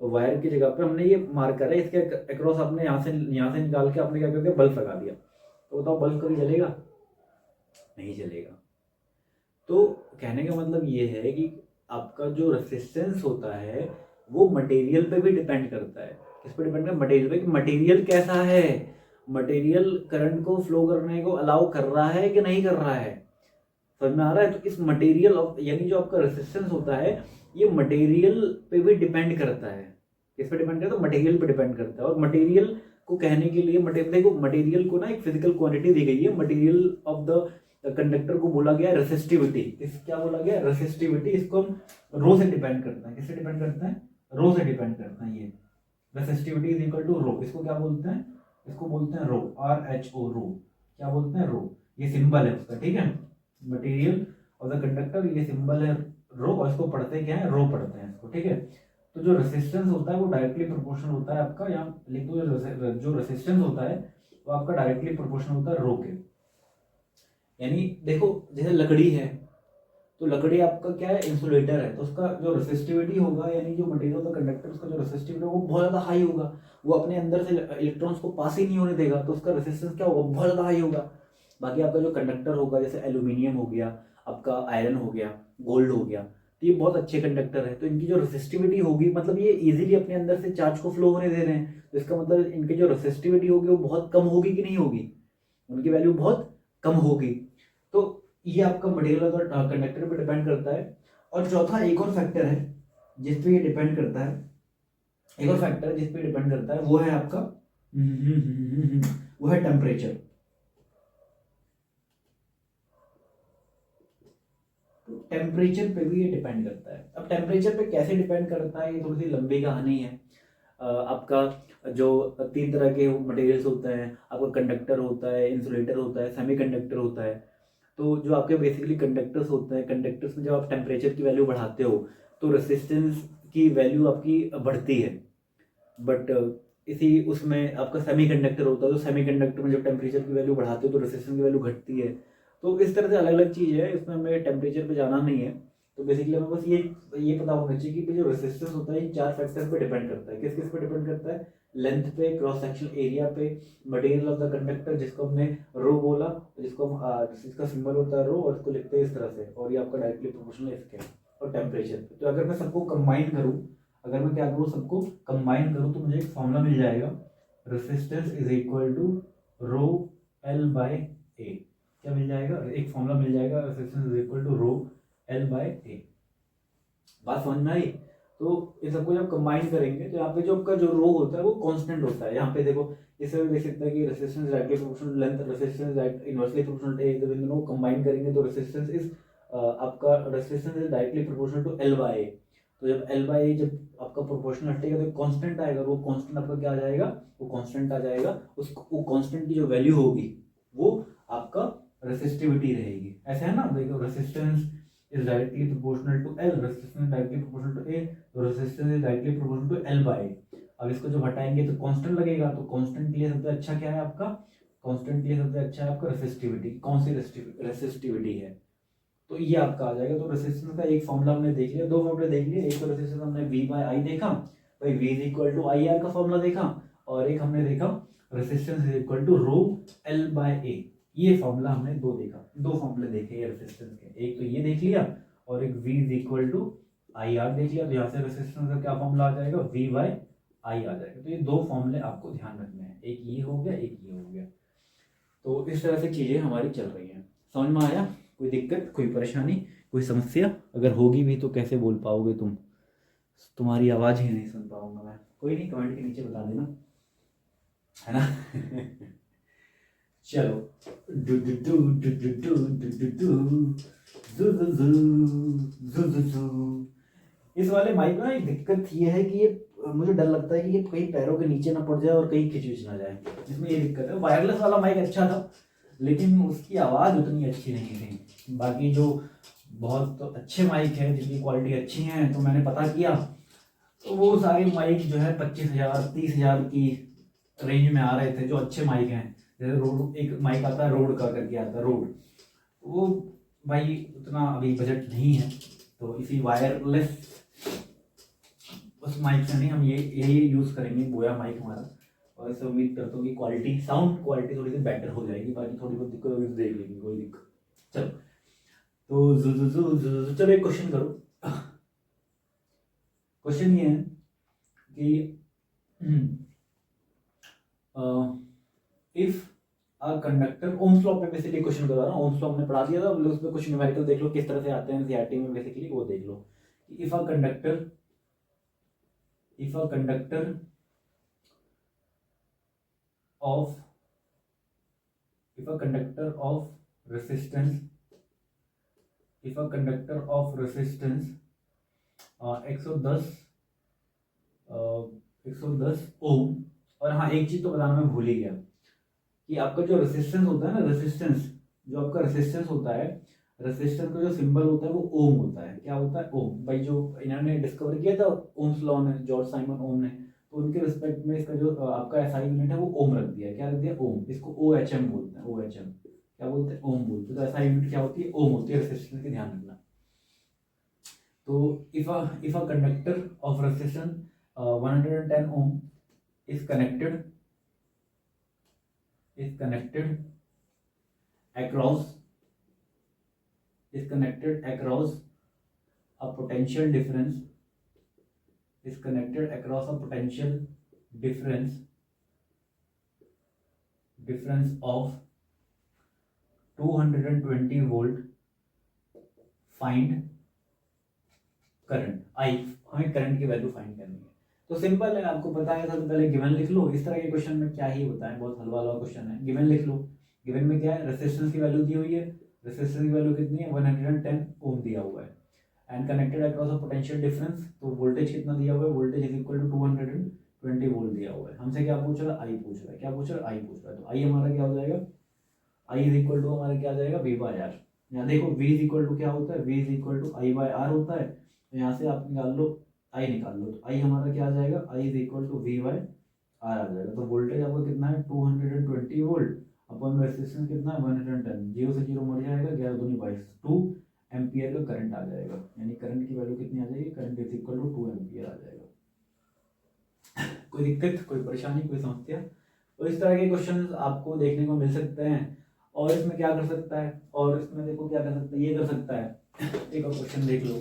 वायर की जगह पे हमने ये मार्कर है, इसके अक्रॉस आपने यहाँ से निकाल के आपने क्या कर दिया? बल्ब लगा दिया। तो बताओ बल्ब कभी जलेगा? नहीं जलेगा। तो कहने का मतलब ये है कि आपका जो रेसिस्टेंस होता है वो मटेरियल पे भी डिपेंड करता है। इस पर डिपेंड करता है मटेरियल पे कि मटेरियल कैसा है, मटेरियल करंट को फ्लो करने को अलाउ कर रहा है कि नहीं कर रहा है। समझ में आ रहा है? तो इस मटेरियल ऑफ यानी जो आपका रेसिस्टेंस होता है ये मटेरियल पे भी डिपेंड करता है। किस पे डिपेंड करता है? मटेरियल पे डिपेंड करता है। और मटेरियल को कहने के लिए देखो मटेरियल को ना एक फिजिकल क्वांटिटी दी गई है। मटेरियल ऑफ द कंडक्टर को बोला गया रेसिस्टिविटी। क्या बोला गया? रेसिस्टिविटी। इसको हम रो से डिपेंड करता है। किससे डिपेंड करता है? रो से डिपेंड करता है। ये रेसिस्टिविटी इज इक्वल टू रो। इसको क्या बोलते हैं? इसको बोलते हैं रो, RHO, रो। क्या बोलते हैं? रो। ये सिंबल है उसका, ठीक है, मटेरियल ऑफ द कंडक्टर, ये सिंबल है रो, और इसको पढ़ते क्या है? रो पढ़ते हैं इसको, ठीक है। तो जो रेसिस्टेंस होता है वो डायरेक्टली प्रोपोर्शनल होता है आपका, यहाँ लिख दो, जो रेसिस्टेंस होता है वो आपका डायरेक्टली प्रोपोर्शनल होता है रो के। यानी देखो जैसे लकड़ी है, तो लकड़ी आपका क्या है? इंसुलेटर है, तो उसका जो रेसिस्टिविटी होगा यानी जो मटेरियल ऑफ द कंडक्टर उसका जो रेसिस्टिविटी होगा वो बहुत ज्यादा हाई होगा। वो अपने अंदर से इलेक्ट्रॉन्स को पास ही नहीं होने देगा, तो उसका रेसिस्टेंस क्या होगा? बहुत ज्यादा हाई होगा। बाकी आपका जो कंडक्टर होगा जैसे एल्यूमिनियम हो गया, आपका आयरन हो गया, गोल्ड हो गया, तो ये बहुत अच्छे कंडक्टर है। तो इनकी जो रेसिस्टिविटी होगी, मतलब ये इजीली अपने अंदर से चार्ज को फ्लो होने दे रहे हैं, तो इसका मतलब इनकी जो रेसिस्टिविटी होगी वो बहुत कम होगी कि नहीं होगी? उनकी वैल्यू बहुत कम होगी। तो ये आपका मटेरियल और कंडक्टर पे डिपेंड करता है। और चौथा एक और फैक्टर है जिस पे ये डिपेंड करता है, एक और फैक्टर जिस पे डिपेंड करता है वो है आपका वो है टेम्परेचर। टेम्परेचर पे भी ये डिपेंड करता है। अब टेम्परेचर पे कैसे डिपेंड करता है ये थोड़ी सी लंबी कहानी है। आपका जो 3 तरह के मटेरियल्स होते हैं, आपका कंडक्टर होता है, इंसुलेटर होता है, सेमीकंडक्टर होता है। तो जो आपके बेसिकली कंडक्टर्स होते हैं, कंडक्टर्स में जब आप टेम्परेचर की वैल्यू बढ़ाते हो तो रेसिस्टेंस की वैल्यू आपकी बढ़ती है। बट इसी उसमें आपका सेमीकंडक्टर होता है, तो सेमीकंडक्टर में जब टेम्परेचर की वैल्यू बढ़ाते हो तो रेसिस्टेंस की वैल्यू घटती है। तो इस तरह से अलग अलग चीज़ है, इसमें हमें टेम्परेचर पे जाना नहीं है। तो बेसिकली हमें बस ये पता होना चाहिए कि जो रेसिस्टेंस होता है इन 4 फैक्टर पे डिपेंड करता है। किस किस पे डिपेंड करता है? लेंथ पे, क्रॉस सेक्शन एरिया पे, मटेरियल ऑफ द कंडक्टर जिसको हमने रो बोला, जिसको हम जिसका सिंबल होता है रो, और इसको लिखते हैं इस तरह से, और ये आपका डायरेक्टली प्रोपोर्शनल है इसके, और टेम्परेचर पे। तो अगर मैं सबको कंबाइन करूँ, अगर मैं क्या करूँ, सबको कंबाइन करूँ, तो मुझे एक फॉर्मूला मिल जाएगा, resistance is equal to rho L by A. क्या मिल जाएगा? एक फॉर्मूला मिल जाएगा, resistance is equal to rho L by A. बात समझ में आई? तो इन सबको जब कंबाइन करेंगे तो यहाँ पे जो आपका जो रो होता है वो कांस्टेंट होता है। यहाँ पे देखो इससे भी देख सकते हैं कि resistance directly proportional length, resistance inversely proportional A. जब इन दोनों को कंबाइन करेंगे तो रेसिस्टेंस इज आपका resistance is directly proportional to L by A. तो जब L बाय ए जब आपका प्रोपोर्शनल हटेगा तो कांस्टेंट आएगा, वो कांस्टेंट आपका क्या आ जाएगा? वो कांस्टेंट आ जाएगा। वो कांस्टेंट की जो वैल्यू होगी वो आपका रेसिस्टिविटी रहेगी। ऐसा है ना? देखो resistance is directly proportional to L, resistance is directly proportional to A, तो resistance is directly proportional to L by A। अब इसको जब हटाएंगे तो कांस्टेंट लगेगा, तो कांस्टेंट के लिए सबसे अच्छा क्या है आपका? कांस्टेंट के लिए सबसे अच्छा है आपका रेसिस्टिविटी। कौन सी रेसिस्टिविटी है? तो ये आपका आ जाएगा। तो रेसिस्टेंस का एक फॉर्मूला हमने देख लिया, 2 फॉर्मूले देख लिए। एक तो रेसिस्टेंस हमने V by I देखा, भाई V is equal to IR का फॉर्मूला देखा, और एक हमने देखा resistance is equal to rho L by A। ये फॉर्मूला हमने 2 देखा, 2 फॉर्मूले देखे ये रेसिस्टेंस के। एक तो ये देख लिया, और एक V is equal to IR देख लिया। तो यहाँ से रेसिस्टेंस का क्या फॉर्मूला आ जाएगा? V by I आ जाएगा। तो ये 2 फॉर्मूले आपको ध्यान रखने हैं, एक ये हो गया, एक ये हो गया। तो इस तरह से चीज़ें हमारी चल रही हैं। समझ में आया? कोई दिक्कत, कोई परेशानी, कोई समस्या? अगर होगी भी तो कैसे बोल पाओगे तुम? तुम्हारी आवाज़ ही नहीं सुन पाऊंगा मैं। कोई नहीं, कमेंट के नीचे बता देना, है ना? चलो do do do do do do do do do जू जू जू जू जू। इस वाले माइक में एक दिक्कत ये है कि ये मुझे डर लगता है कि ये कहीं पैरों के नीचे ना पड़ जाए और कहीं खिंच ना जाए। इसमें ये दिक्कत है। वायरलेस वाला माइक अच्छा था लेकिन उसकी आवाज़ उतनी अच्छी नहीं थी। बाकी जो बहुत अच्छे माइक हैं जिनकी क्वालिटी अच्छी है, तो मैंने पता किया तो वो सारे माइक जो है 25,000 30,000 की रेंज में आ रहे थे, जो अच्छे माइक हैं। जैसे रोड एक माइक आता है, रोड का करके आता है, रोड, वो भाई उतना अभी बजट नहीं है, तो इसी वायरलेस उस माइक से नहीं, हम यही यूज़ करेंगे, बोया माइक हमारा। और इससे उम्मीद करता हूँ कि क्वालिटी, साउंड क्वालिटी थोड़ी सी बेटर हो जाएगी। बाकी थोड़ी बहुत दिक्कत होगी तो देख लेंगे, कोई दिक्कत। चलो तो चलो एक क्वेश्चन करो। क्वेश्चन ये है कि if a conductor, Ohm's law पे बेसिकली क्वेश्चन करवा रहा हूँ, ओम्स लॉ हमने पढ़ा दिया था, उस पे कुछ न्यूमेरिकल देख लो किस तरह से आते हैं एनसीईआरटी में, बेसिकली वो देख लो। If a conductor of if a conductor of resistance 110 ohm. और हाँ, एक चीज तो बताना मैं भूल ही गया कि आपका जो रेसिस्टेंस होता है ना, जो आपका रेसिस्टेंस होता है, रेसिस्टेंस का जो सिंबल होता है वो ओम होता है। क्या होता है? ओम। भाई जो इन्होंने डिस्कवर किया था ओम्स लॉ ने, जॉर्ज साइमन ओम ने, तो उनके रिस्पेक्ट में इसका जो आपका एसआई यूनिट है वो ओम रख दिया। क्या रख दिया? ओम। इसको OHM बोलते हैं, OHM। क्या बोलते हैं? ओम बोलते हैं। तो एसआई यूनिट क्या होती है? ओम होती है। रेसिस्टेंस की ध्यान रखना। तो if a conductor of resistance 110 ohm is connected across a potential difference of 220 volt, find current I। हमें करंट की वैल्यू फाइंड करनी है। तो सिंपल है, आपको पता है सबसे पहले गिवन लिख लो। इस तरह के क्वेश्चन में क्या ही होता है, बहुत हलवा वाला क्वेश्चन है। गिवन लिख लो। गिवन में क्या है? रेजिस्टेंस की वैल्यू दी हुई है। रेजिस्टेंस की वैल्यू कितनी है? 110 ओम दिया हुआ है। And connected across a potential difference, तो वोल्टेज कितना दिया हुआ है? Voltage is equal to 220 volt दिया हुआ है। हमसे क्या पूछ रहा है? आई पूछ रहा है। क्या पूछ रहा है? आई पूछ रहा है। तो आई हमारा क्या हो जाएगा? आई इज इक्वल टू हमारा क्या आ जाएगा? V by R. यहाँ देखो वी इज इक्वल टू क्या होता है? V is equal to I by R होता है। तो यहाँ से आप निकाल लो, आई निकाल लो। तो आई हमारा क्या आ जाएगा? I is equal to V by R आ जाएगा। तो वोल्टेज आपका कितना है? 220 वोल्ट अपन रेजिस्टेंस कितना है? 110। 0 से 0 मर जाएगा, 11 दूनी 22, 2 एम्पियर का करंट आ जाएगा। यानी करंट की वैल्यू कितनी आ जाएगी? Current is equal to 2 ampere आ जाएगा। कोई दिक्कत, कोई परेशानी, कोई समस्या? तो इस तरह के क्वेश्चन आपको देखने को मिल सकते हैं। और इसमें क्या कर सकता है? और इसमें देखो क्या कर सकता है, ये कर सकता है। एक और क्वेश्चन देख लो।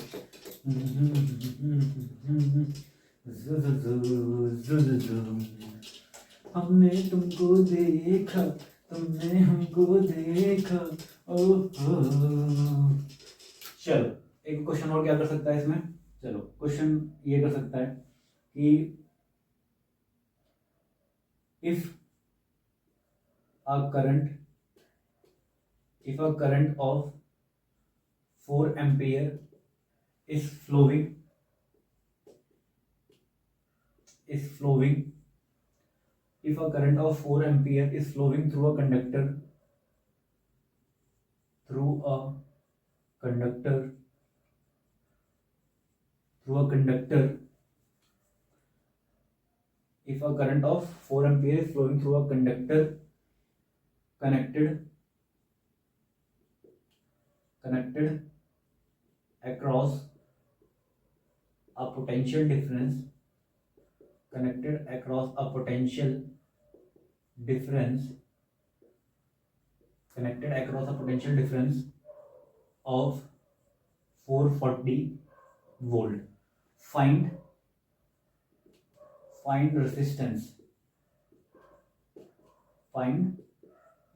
हमने तुमको देखा, तुमने हमको देखा, ओहो। चलो एक क्वेश्चन और क्या कर सकता है इसमें? चलो क्वेश्चन ये कर सकता है कि if a current of 4 ampere is flowing if a current of 4 ampere is flowing through a conductor if a current of 4 ampere is flowing through a conductor connected across a potential difference of 440 volt, find resistance।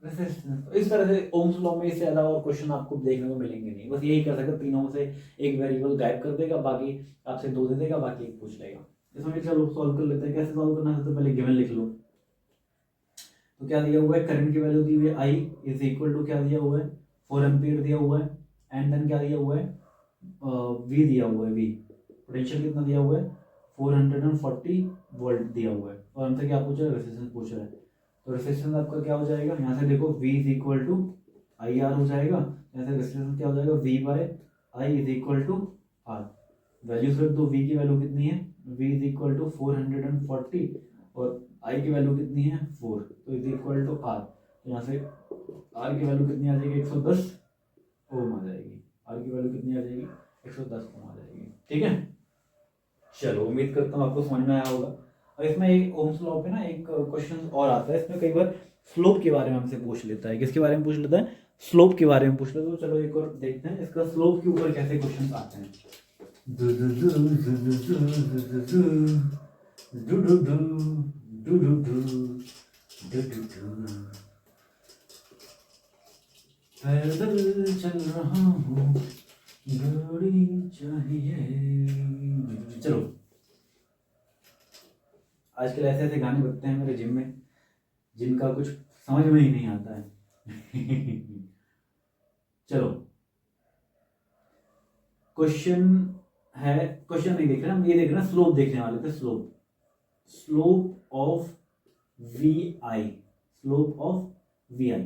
तो इस तरह से Ohm's law में इससे ज्यादा और question आपको देखने को मिलेंगे नहीं। बस यही कर सकते, तीनों में से एक वेरिएबल गायब कर देगा, बाकी आपसे 2 दे देगा, बाकी एक पूछ लेगा। इसमें चलो सॉल्व कर लेते हैं। कैसे सॉल्व करना है? सबसे पहले गिवन लिख लो। तो क्या दिया हुआ है? करंट की वैल्यू दी हुई है आई इज इक्वल टू क्या दिया हुआ है? 4 एम्पियर दिया हुआ है। एंड देन क्या दिया हुआ है? वी दिया हुआ है। वी पोटेंशियल कितना दिया हुआ है? 440 वोल्ट दिया हुआ है। और हमसे क्या पूछ रहा है? रेजिस्टेंस पूछ रहा है। तो रेजिस्टेंस आपका क्या हो जाएगा? यहाँ से देखो V is equal to I R हो जाएगा। यहाँ से रेजिस्टेंस क्या हो जाएगा? V by I is equal to R. Values रख दो। V की वैल्यू कितनी है? V इज इक्वल टू 440 और I की वैल्यू कितनी है? 4। तो इज इक्वल टू आर। तो यहाँ से R की वैल्यू कितनी आ जाएगी? 110 ओम आ जाएगी। R की वैल्यू कितनी आ जाएगी? 110 ओम आ जाएगी। ठीक है, चलो उम्मीद करता हूँ आपको समझ में आया होगा। और इसमें एक ओम्स लॉ पे ना एक क्वेश्चन और आता है। इसमें कई बार स्लोप के बारे में हमसे पूछ लेता है। किसके बारे में पूछ लेता है? स्लोप के बारे में पूछ लेता है। तो चलो एक और देखते हैं इसका स्लोप के ऊपर कैसे क्वेश्चन आते हैं। Do do do do do do do do do पैदल चल रहा हूँ, गाड़ी चाहिए। चलो, आजकल ऐसे ऐसे गाने बजते हैं मेरे जिम में जिनका कुछ समझ में ही नहीं आता है। चलो, क्वेश्चन है, क्वेश्चन नहीं देख रहे हम, ये देख रहे हैं, स्लोप देखने वाले थे। Slope, slope of V I, slope of V I,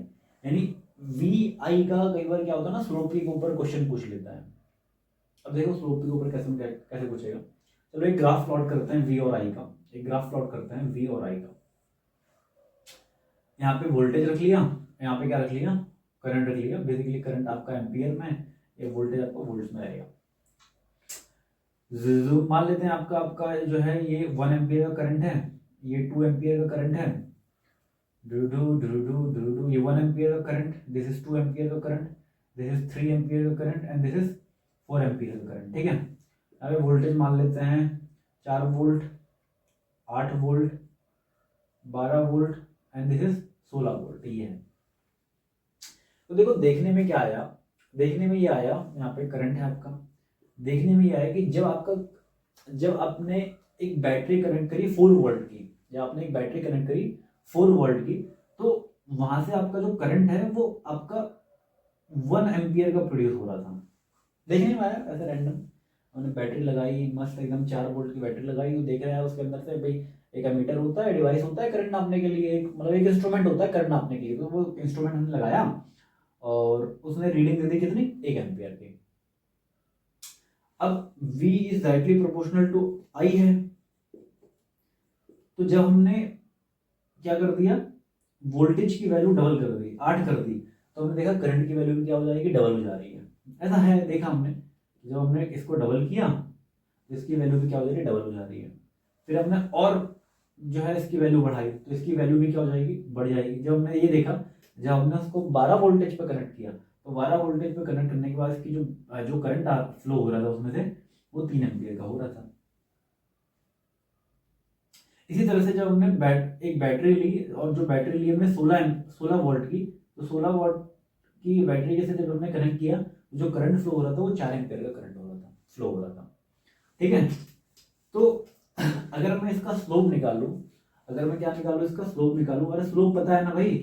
यानी वी आई का कई बार क्या होता है ना, स्लोप के ऊपर क्वेश्चन पूछ लेता है। अब देखो स्लोप के ऊपर कैसे कैसे पूछेगा। चलो एक ग्राफ प्लॉट करते हैं वी और आई का, एक ग्राफ प्लॉट करते हैं वी और आई का। यहाँ पे वोल्टेज रख लिया, यहाँ पे क्या रख लिया, करंट रख लिया। बेसिकली करंट आपका एम्पियर में, ये वोल्टेज आपका वोल्ट्स में रहेगा। मान लेते हैं आपका आपका जो है ये 1 एम्पियर का करंट है, ये 2 एम्पियर का करंट है। ये 1 एम्पियर का करंट, दिस इज 2 एम्पियर का करंट, दिस इज 3 एम्पियर का current and this is 4 ampere का करंट। ठीक है, अभी वोल्टेज मान लेते हैं 4 volt, 8 volt, 12 volt and this is 16 volt. ये है। तो देखो देखने में क्या आया, देखने में ये आया, यहाँ पे करंट है आपका, देखने में ये आया कि जब आपने एक बैटरी कनेक्ट करी 4 वोल्ट की, जब आपने एक बैटरी कनेक्ट करी 4 वोल्ट की, तो वहां से आपका जो करंट है वो आपका 1 एम्पियर का प्रोड्यूस हो रहा था। देखने में आया ऐसे रैंडम, हमने बैटरी लगाई मस्त एकदम 4 वोल्ट की बैटरी लगाई, वो देख रहे हैं उसके अंदर से भाई एक एमीटर होता है, डिवाइस होता है करंट नापने के लिए, एक मतलब एक इंस्ट्रूमेंट होता है करंट नापने के लिए। तो वो इंस्ट्रूमेंट हमने लगाया और उसने रीडिंग दे दी कितनी, 1 एम्पियर की। अब V is directly proportional to I है, तो जब हमने क्या कर दिया, वोल्टेज की वैल्यू डबल कर दी, 8 कर दी, तो हमने देखा करंट की वैल्यू भी क्या हो जाएगी, डबल हो जा रही है। ऐसा है, देखा हमने, जब हमने इसको डबल किया इसकी वैल्यू भी क्या हो जा रही है, डबल हो जा रही है। फिर हमने और जो है इसकी वैल्यू बढ़ाई तो इसकी वैल्यू भी क्या हो जाएगी, बढ़ जाएगी। जब हमने ये देखा, जब हमने उसको 12 वोल्टेज पे कनेक्ट किया, तो 12 वोल्टेज पे कनेक्ट करने के बाद इसकी जो करंट फ्लो हो रहा था उसमें से वो 3 एम्पियर का हो रहा था। इसी तरह से जब हमने एक बैटरी ली, और जो बैटरी ली हमने 16 वोल्ट की, तो 16 वोल्ट की बैटरी के साथ जब हमने कनेक्ट किया, जो करंट फ्लो हो रहा था वो 4 एम्पियर का करंट हो रहा था, फ्लो हो रहा था। ठीक है, तो अगर मैं इसका स्लोप निकालूं, अगर मैं क्या निकालूं, इसका स्लोप निकालूं, अरे स्लोप पता है ना भाई,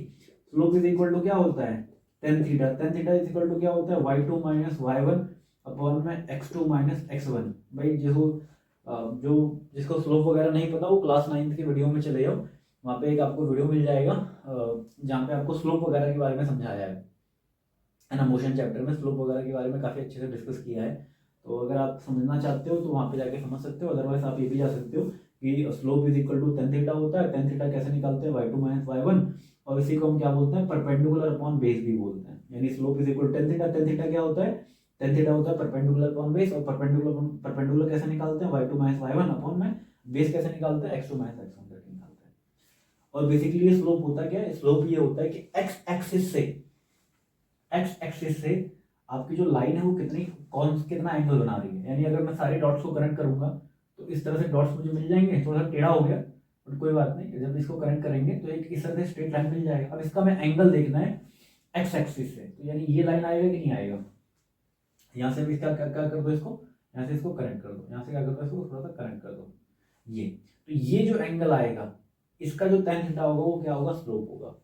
स्लोप इज इक्वल टू क्या होता है, tan theta, tan theta is equal to क्या होता है, y2 माइनस y1 अपॉन में x2 माइनस x1। भाई जो जिसको स्लोप वगैरह नहीं पता वो क्लास 9th की वीडियो में चले जाओ, वहाँ पे एक आपको वीडियो मिल जाएगा जहाँ पे आपको स्लोप वगैरह के बारे में समझाया है ना, मोशन चैप्टर में स्लोप वगैरह के बारे में काफ़ी अच्छे से डिस्कस किया है। तो अगर आप समझना चाहते हो तो वहाँ पे जाके समझ सकते हो, अदरवाइज आप ये भी जा सकते हो कि slope is equal to tan theta होता है, tan थीटा कैसे निकालते हैं, y2 माइनस y1, और इसी को हम क्या बोलते हैं, परपेंडिकुलर अपॉन बेस भी बोलते हैं। यानी slope is equal to tan theta क्या होता है, tan थीटा होता है परपेंडिकुलर अपॉन बेस, और परपेंडिकुलर कैसे निकालते हैं, y2 माइनस y1 अपॉन में बेस कैसे निकालते हैं, x2 माइनस x1 करके निकालते हैं। और बेसिकली ये स्लोप होता क्या है, स्लोप ये होता है कि x एक्सिस से आपकी जो लाइन है वो कितना एंगल बना रही है। यानी अगर मैं सारे डॉट्स को कनेक्ट करूंगा तो इस तरह से डॉट्स मुझे मिल जाएंगे, थोड़ा सा टेढ़ा हो गया बट कोई बात नहीं, जब इसको कनेक्ट करेंगे तो एक इस तरह से स्ट्रेट लाइन मिल जाएगा। अब इसका मैं एंगल देखना है एक्स एक्सिस से, तो यानी ये लाइन आएगा कि नहीं आएगा, यहाँ से भी इसका क्या कर दो, इसको यहाँ से इसको कनेक्ट कर दो, यहाँ से क्या कर दो, इसको थोड़ा सा कनेक्ट कर दो, ये तो ये जो एंगल आएगा इसका जो tan थीटा होगा वो क्या होगा, स्लोप होगा।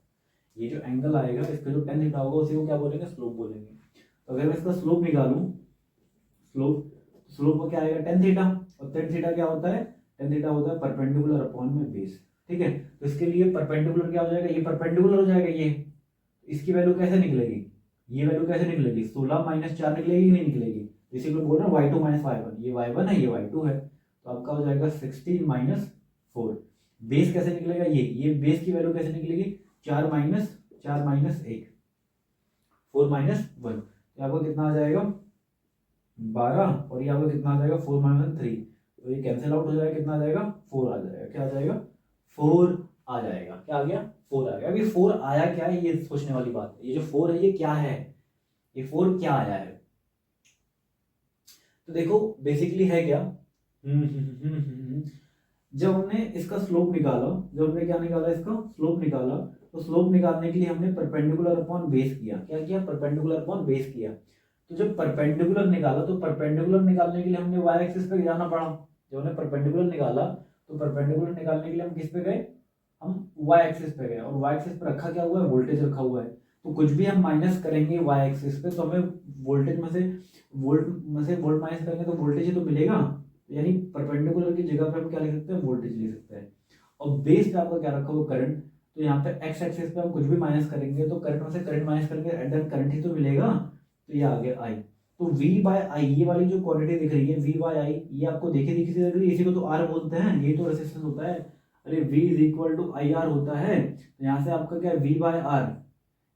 ये जो एंगल आएगा इसका जो tan थीटा होगा उसी को क्या बोलेंगे, स्लोप बोलेंगे। तो अगर मैं इसका स्लोप निकालूं, स्लोप को क्या आएगा, tan थीटा, और tan थीटा क्या होता है, tan थीटा होता है परपेंडिकुलर अपॉन में बेस। ठीक है, तो इसके लिए परपेंडिकुलर क्या हो जाएगा, ये परपेंडिकुलर हो जाएगा, ये इसकी वैल्यू कैसे निकलेगी, ये वैल्यू कैसे निकलेगी, 16 माइनस 4 निकलेगी कि नहीं निकलेगी, इसी को बोल रहे हैं y2 माइनस y1, ये y1 है ये y2 है, तो आपका हो जाएगा 16 माइनस 4। बेस कैसे निकलेगा, ये बेस की वैल्यू कैसे निकलेगी, 4 माइनस 1, 4 माइनस 1, तो आपको कितना आ जाएगा 12, और ये आपको कितना आ जाएगा 4 माइनस 3, तो ये कैंसिल आउट हो जाएगा, कितना आ जाएगा 4 आ जाएगा, क्या आ जाएगा 4 आ जाएगा, क्या आ गया 4 आ गया। अभी 4 आया क्या है ये सोचने वाली बात है, ये जो 4 है ये क्या है, ये 4 क्या आया है। तो देखो बेसिकली है क्या, जब हमने इसका स्लोप निकाला, जब हमने क्या निकाला, इसका स्लोप निकाला, तो स्लोप निकालने के लिए हमने परपेंडिकुलर अपॉन बेस किया। क्या किया? परपेंडिकुलर अपॉन बेस किया। तो जब परपेंडिकुलर निकाला, तो परपेंडिकुलर निकालने के लिए हमने वाई एक्सिस पे जाना पड़ा। जब हमने परपेंडिकुलर निकाला, तो परपेंडिकुलर निकालने के लिए हम किस पे गए? हम वाई एक्सिस पे गए। और वाई एक्सिस पे रखा क्या हुआ है? वोल्टेज रखा हुआ है। तो कुछ भी हम माइनस करेंगे वाई एक्सिस पे, तो हमें वोल्टेज में से वोल्ट माइनस करेंगे तो वोल्टेज ही तो मिलेगा। यानी परपेंडिकुलर की जगह पे हम क्या लिख सकते हैं? वोल्टेज लिख सकते हैं। और बेस पे आपका क्या रखा हुआ? करंट। तो यहाँ पे एक्स एक्सिस पे हम कुछ भी माइनस करेंगे तो करंट में से करंट माइनस करेंगे, एंड देन करंट ही तो मिलेगा। तो ये आ गया आई। तो V बाय आई, ये वाली जो क्वांटिटी दिख रही है V बाय आई, ये आपको देखे दिखी सी लग रही है, इसी को तो R बोलते हैं, यही तो रेजिस्टेंस होता है। अरे V is equal to I R होता है। तो यहाँ से आपका क्या है? V by R.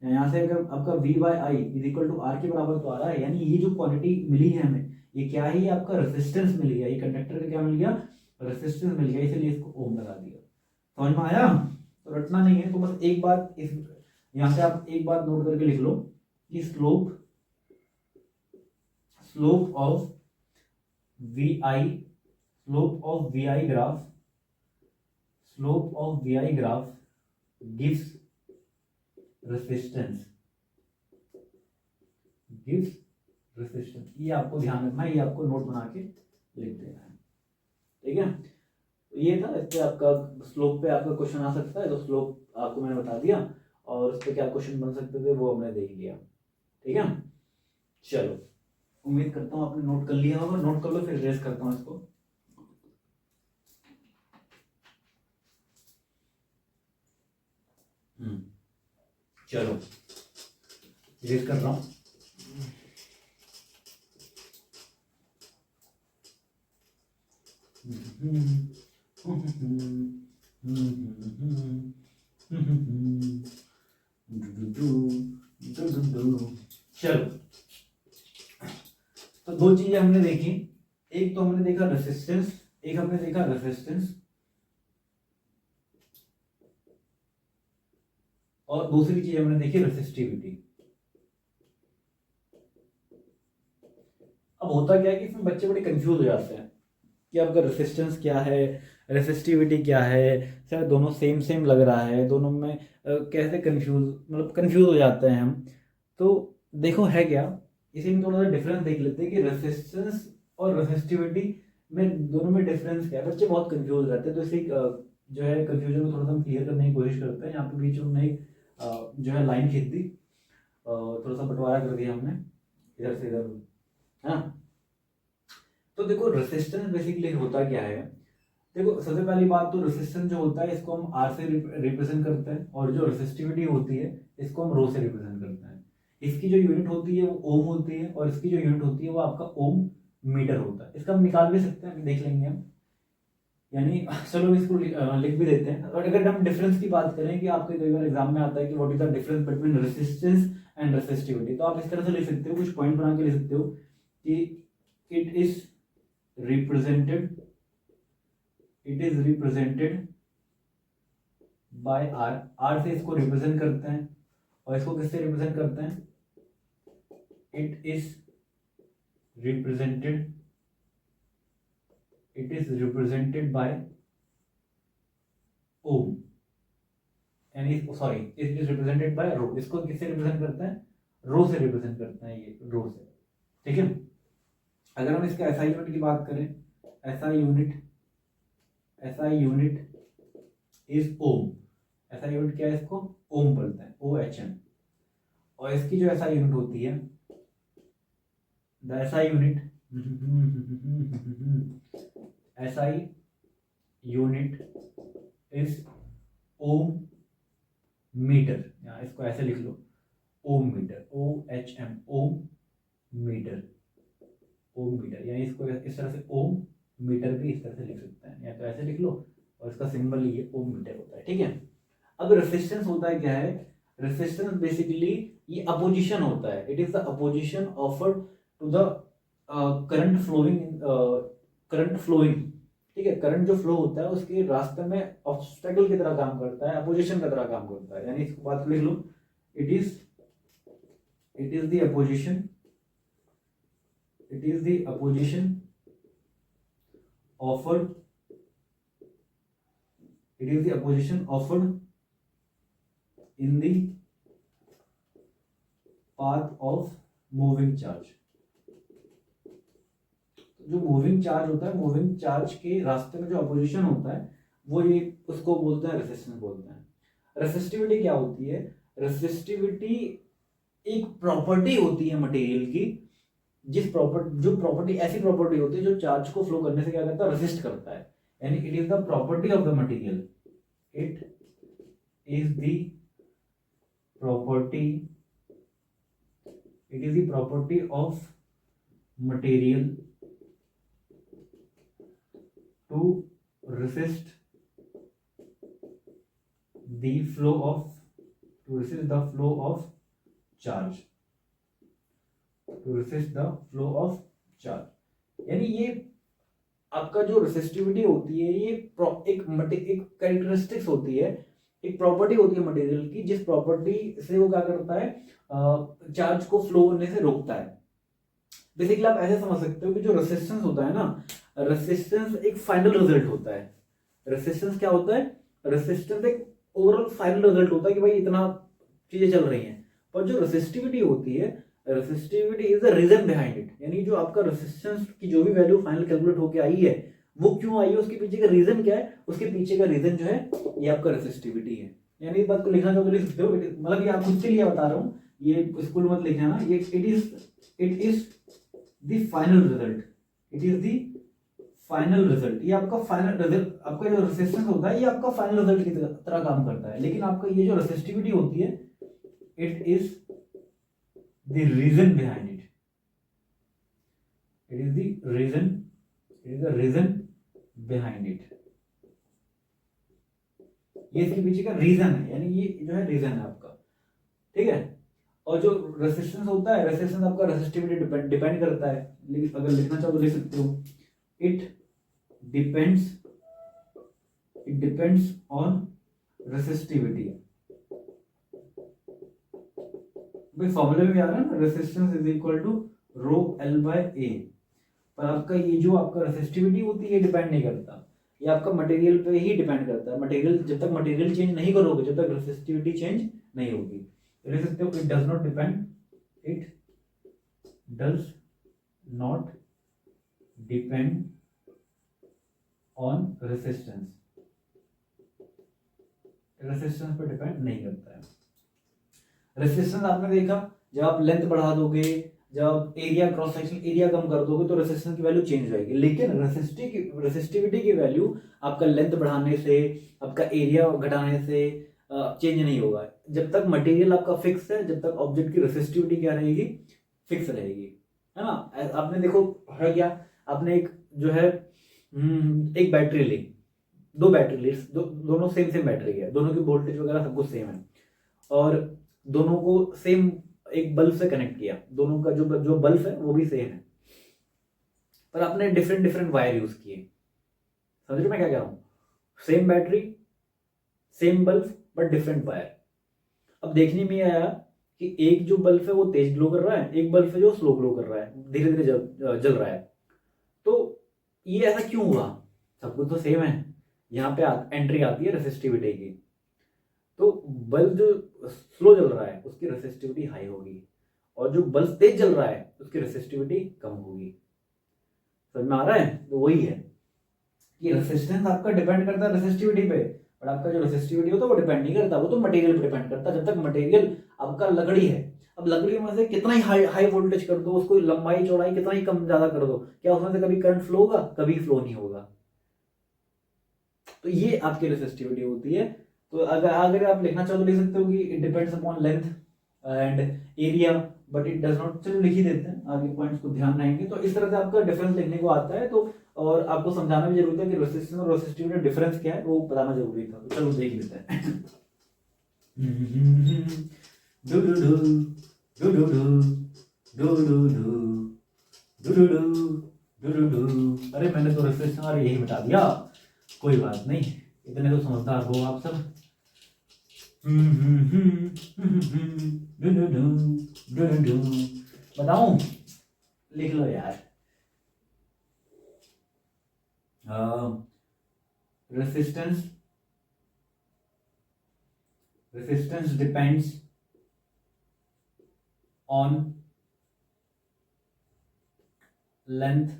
यहाँ से अगर आपका V by I is equal to R के बराबर तो आ रहा है। यानी ये जो क्वांटिटी मिली है हमें, ये क्या है? ये आपका रेजिस्टेंस मिल गया, ये कंडक्टर का क्या मिल गया? रेजिस्टेंस मिल गया, इसलिए इसको ओम लगा दिया। समझ में आया? तो रटना नहीं है, तो बस एक बात इस यहाँ से आप एक बात नोट करके लिख लो कि slope of V I, slope of V I graph, slope of V I graph gives resistance, gives resistance. ये आपको ध्यान रखना है, ये आपको नोट बना के लिख देना है, ठीक है। तो ये था, इस पे आपका स्लोप पे आपका क्वेश्चन आ सकता है, तो स्लोप आपको मैंने बता दिया, और उस पर क्या क्वेश्चन बन सकते थे वो हमने देख लिया, ठीक है। चलो, उम्मीद करता हूँ आपने नोट कर लिया होगा। नोट कर लो, फिर रेस करता हूँ इसको। चलो रेस कर रहा हूँ। चलो, तो दो चीजें हमने देखी, एक तो हमने देखा रेसिस्टेंस, एक हमने देखा रेसिस्टेंस, और दूसरी चीज हमने देखी रेसिस्टिविटी। अब होता क्या है कि इसमें बच्चे बड़े कंफ्यूज हो जाते हैं कि आपका रेसिस्टेंस क्या है, रेसिस्टिविटी क्या है, शायद दोनों सेम सेम लग रहा है, दोनों में कैसे कंफ्यूज, मतलब कंफ्यूज हो जाते हैं हम। तो देखो है क्या, इसी में थोड़ा सा डिफरेंस देख लेते हैं कि रेसिस्टेंस और रेसिस्टिविटी में, दोनों में डिफरेंस क्या है। बच्चे बहुत कंफ्यूज रहते हैं, तो इसे जो है कंफ्यूजन को थोड़ा सा हम क्लियर करने की कोशिश करते हैं। यहाँ पे बीच में हमने जो है लाइन खींच दी, थोड़ा सा बंटवारा कर दिया हमने इधर से इधर, है ना। तो देखो रेसिस्टेंस बेसिकली होता क्या है, देखो सबसे पहली बात तो रेसिस्टेंस जो होता है इसको हम आर से रिप्रेजेंट करते हैं, और जो रेसिस्टिविटी होती है इसको हम रो से रिप्रेजेंट करते हैं। इसकी जो यूनिट होती है वो ओम होती है, और इसकी जो यूनिट होती है वो आपका ओम मीटर होता है। इसका हम निकाल भी सकते हैं, देख लेंगे हम, यानी चलो इसको लिख भी देते हैं। और अगर हम डिफरेंस की बात करें कि आपके कई बार एग्जाम में आता है कि what is the difference between resistance and resistivity, तो आप इस तरह से लिख सकते हो, कुछ पॉइंट बना के लिख सकते हो कि it is represented, it is represented by R. R से इसको रिप्रेजेंट करते हैं, और इसको किससे रिप्रेजेंट करते हैं? It is represented, it is represented by ohm, यानी sorry, it is represented by rho. इसको किससे रिप्रेजेंट करते हैं? रो से रिप्रेजेंट करते हैं, ये रो से, ठीक है। अगर हम इसके एसआई यूनिट की बात करें, SI unit, SI unit is ohm. SI unit क्या है? इसको ओम बोलते हैं, OHM। और इसकी जो एसआई यूनिट होती है, the SI unit, SI unit is ohm metre, या इसको ऐसे लिख लो, ohm metre, OHM, ohm metre, ohm metre. यानी इसको इस तरह से ओम मीटर भी इस तरह से लिख सकते हैं, या तो ऐसे लिख लो, और इसका सिंबल ये ओम मीटर होता है, ठीक है। अब रेसिस्टेंस होता है क्या है? रेसिस्टेंस बेसिकली ये अपोजिशन होता है, it is the opposition offered to the current flowing, current flowing, ठीक है। करंट जो फ्लो होता है उसके रास्ते में ऑब्स्टेकल की तरह काम करता है, अपोजिशन की तरह काम करता है। यानी इसको बात लिख लो, it is the opposition, it is the opposition offered it is the opposition offered in the path of moving charge. जो मूविंग चार्ज होता है, मूविंग चार्ज के रास्ते में जो अपोजिशन होता है वो ये उसको बोलते हैं रेसिस्टेंस बोलते हैं। रेसिस्टिविटी क्या होती है? रेसिस्टिविटी एक प्रॉपर्टी होती है मटेरियल की, जो प्रॉपर्टी ऐसी प्रॉपर्टी होती है जो चार्ज को फ्लो करने से क्या करता है? रेसिस्ट करता है। यानी it is the property of the material, it is the property, it is the property of material to resist the flow of charge, यानी ये आपका जो रेसिस्टिविटी होती है ये एक कैरेक्टरिस्टिक्स होती है, एक प्रॉपर्टी होती है मटेरियल की, जिस प्रॉपर्टी से वो क्या करता है? चार्ज को फ्लो होने से रोकता है। बेसिकली आप ऐसे समझ सकते हो कि जो रेसिस्टेंस होता है ना, रेसिस्टेंस एक फाइनल रिजल्ट होता है। रेसिस्टेंस क्या होता है? रेसिस्टेंस एक ओवरऑल फाइनल रिजल्ट होता है कि भाई इतना चीजें चल रही हैं। पर जो रेसिस्टिविटी होती है, resistivity is the reason behind it, यानी जो आपका रेसिस्टेंस की जो भी वैल्यू फाइनल कैलकुलेट होके आई है वो क्यों आई है, उसके पीछे का रीजन क्या है? उसके पीछे का रीजन जो है ये आपका रेसिस्टिविटी है। यानी इस बात को लिखना चाहो तो लिख सकते हो, मतलब ये आप खुद के लिए बता रहा हूँ, ये स्कूल मत लिखना ना, ये it is the final result, it is the final result. ये आपका फाइनल रिजल्ट, आपका जो रेसिस्टेंस होता है ये आपका फाइनल रिजल्ट की तरह काम करता है। लेकिन आपका ये जो रेसिस्टिविटी होती है, it is the reason behind it, it is the reason, it is the reason behind it. ये इसके पीछे का रीजन है, यानी ये जो है रीजन है आपका, ठीक है। और जो रेसिस्टेंस होता है, रेसिस्टेंस आपका रेसिस्टिविटी डिपेंड करता है। लेकिन अगर लिखना चाहो तो लिख सकते हो, इट डिपेंड्स ऑन रेसिस्टिविटी। भाई फॉर्मूले में भी आ रहा है ना, resistance is equal to rho L by A. पर आपका ये जो आपका रेसिस्टिविटी होती है ये डिपेंड नहीं करता, ये आपका मटेरियल पे ही डिपेंड करता है। मटेरियल, जब तक मटेरियल चेंज नहीं करोगे, जब तक रेसिस्टिविटी चेंज नहीं होगी। लिख सकते हो, it does not depend, it does not depend on resistance, resistance पर डिपेंड नहीं करता है। रेसिस्टेंस आपने देखा, जब आप लेंथ बढ़ा दोगे, जब आप एरिया क्रॉस सेक्शन एरिया कम कर दोगे तो रेसिस्टेंस की वैल्यू चेंज हो जाएगी। लेकिन रेसिस्टिविटी की वैल्यू आपका लेंथ बढ़ाने से, आपका एरिया घटाने से चेंज नहीं होगा। जब तक मटेरियल आपका फिक्स है, जब तक ऑब्जेक्ट की रेसिस्टिविटी क्या रहेगी? फिक्स रहेगी, है ना। आपने देखो है क्या, आपने एक जो है एक बैटरी ली, दो बैटरी ली, दोनों सेम बैटरी है, दोनों की वोल्टेज वगैरह सब कुछ सेम है, और दोनों को सेम एक बल्ब से कनेक्ट किया, दोनों का जो बल्ब है वो भी सेम है, पर आपने डिफरेंट वायर यूज किए। समझ रहे मैं क्या कह रहा हूँ? Same battery, same bulb, but different wire. अब देखने में आया कि एक जो बल्ब है वो तेज ग्लो कर रहा है, एक बल्ब है जो स्लो ग्लो कर रहा है, धीरे धीरे जल रहा है। तो ये ऐसा क्यों हुआ? सब कुछ तो सेम है। यहाँ पे एंट्री आती है रेसिस्टिविटी की, तो बल्ब जो स्लो जल रहा है उसकी रेसिस्टिविटी हाई होगी, और जो बल्ब तेज जल रहा है उसकी रेसिस्टिविटी कम होगी। समझ में आ रहा है? तो वही है कि रेसिस्टेंस आपका डिपेंड करता है रेसिस्टिविटी पे, और आपका जो रेसिस्टिविटी होता है वो डिपेंड नहीं करता, वो तो मटेरियल पे डिपेंड करता है। जब तक मटेरियल आपका लकड़ी है, अब लकड़ी में से कितना ही हाई वोल्टेज कर दो, उसको लंबाई चौड़ाई कितना ही कम ज्यादा कर दो, क्या उसमें से कभी करंट फ्लो होगा? कभी फ्लो नहीं होगा। तो ये आपकी रेसिस्टिविटी होती है। तो अगर आप लिखना चाहो तो लिख सकते हो कि it depends upon length and area, but it does not. चलो लिख ही देते हैं, आगे पॉइंट्स को ध्यान रहेंगे। तो इस तरह से आपका डिफरेंस लिखने को आता है। तो और आपको समझाना भी जरूरी था कि रेसिस्टेंस और रेसिस्टिविटी में डिफरेंस क्या है, वो बताना जरूरी था। तो चलो देख लेते हैं। अरे मैंने तो रेसिस्टेंस और यही बता दिया, कोई बात नहीं, इतने तो समझदार हो आप सब। बताऊं? लिख लो यार। Resistance resistance depends on length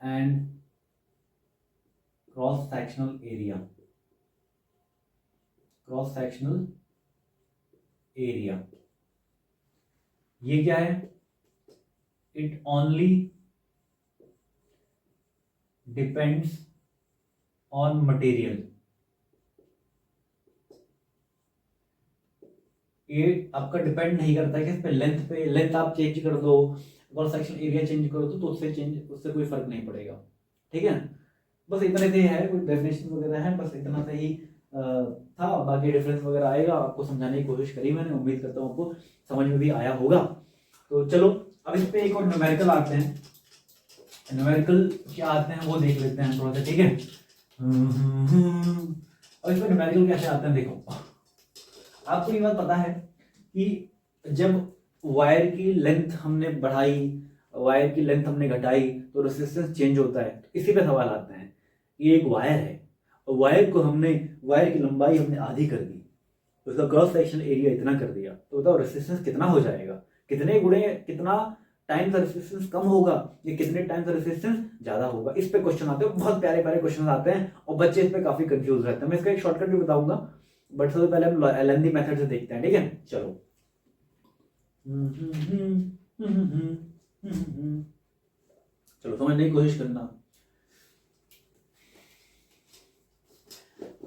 and cross sectional area. Cross sectional area ये क्या है? It only depends on material. ये आपका डिपेंड नहीं करता है कि इस पे लेंथ आप चेंज कर दो, क्रॉस सेक्शन एरिया चेंज करो तो उससे कोई फर्क नहीं पड़ेगा। ठीक है, बस इतने से है, कोई डेफिनेशन वगैरह है, बस इतना सा ही था। बाकी डिफरेंस वगैरह आएगा, आपको समझाने की कोशिश करी मैंने, उम्मीद करता हूँ आपको समझ में भी आया होगा। तो चलो अब इस पे एक और न्यूमेरिकल आते हैं। न्यूमेरिकल क्या आते हैं वो देख लेते हैं थोड़ा सा, ठीक है। और इस पे न्यूमेरिकल कैसे आते हैं देखो, आपको ये बात पता है कि जब वायर की लेंथ हमने बढ़ाई, वायर की लेंथ हमने घटाई तो रेजिस्टेंस चेंज होता है। तो इसी पे सवाल आते हैं। ये एक वायर है, वायर को हमने, वायर की लंबाई हमने आधी कर दी, उसका क्रॉस सेक्शन एरिया इतना कर दिया, तो बताओ रेजिस्टेंस कितना हो जाएगा? कितना टाइम का रेजिस्टेंस कम होगा या कितने टाइम का रेजिस्टेंस ज्यादा होगा? इस पे क्वेश्चन आते हैं, बहुत प्यारे प्यारे क्वेश्चन आते हैं और बच्चे इस पे काफी कंफ्यूज रहते हैं। मैं इसका एक शॉर्टकट भी बताऊंगा, बट सबसे पहले हम एलएनडी मेथड से देखते हैं, ठीक है। चलो चलो समझने की कोशिश करना।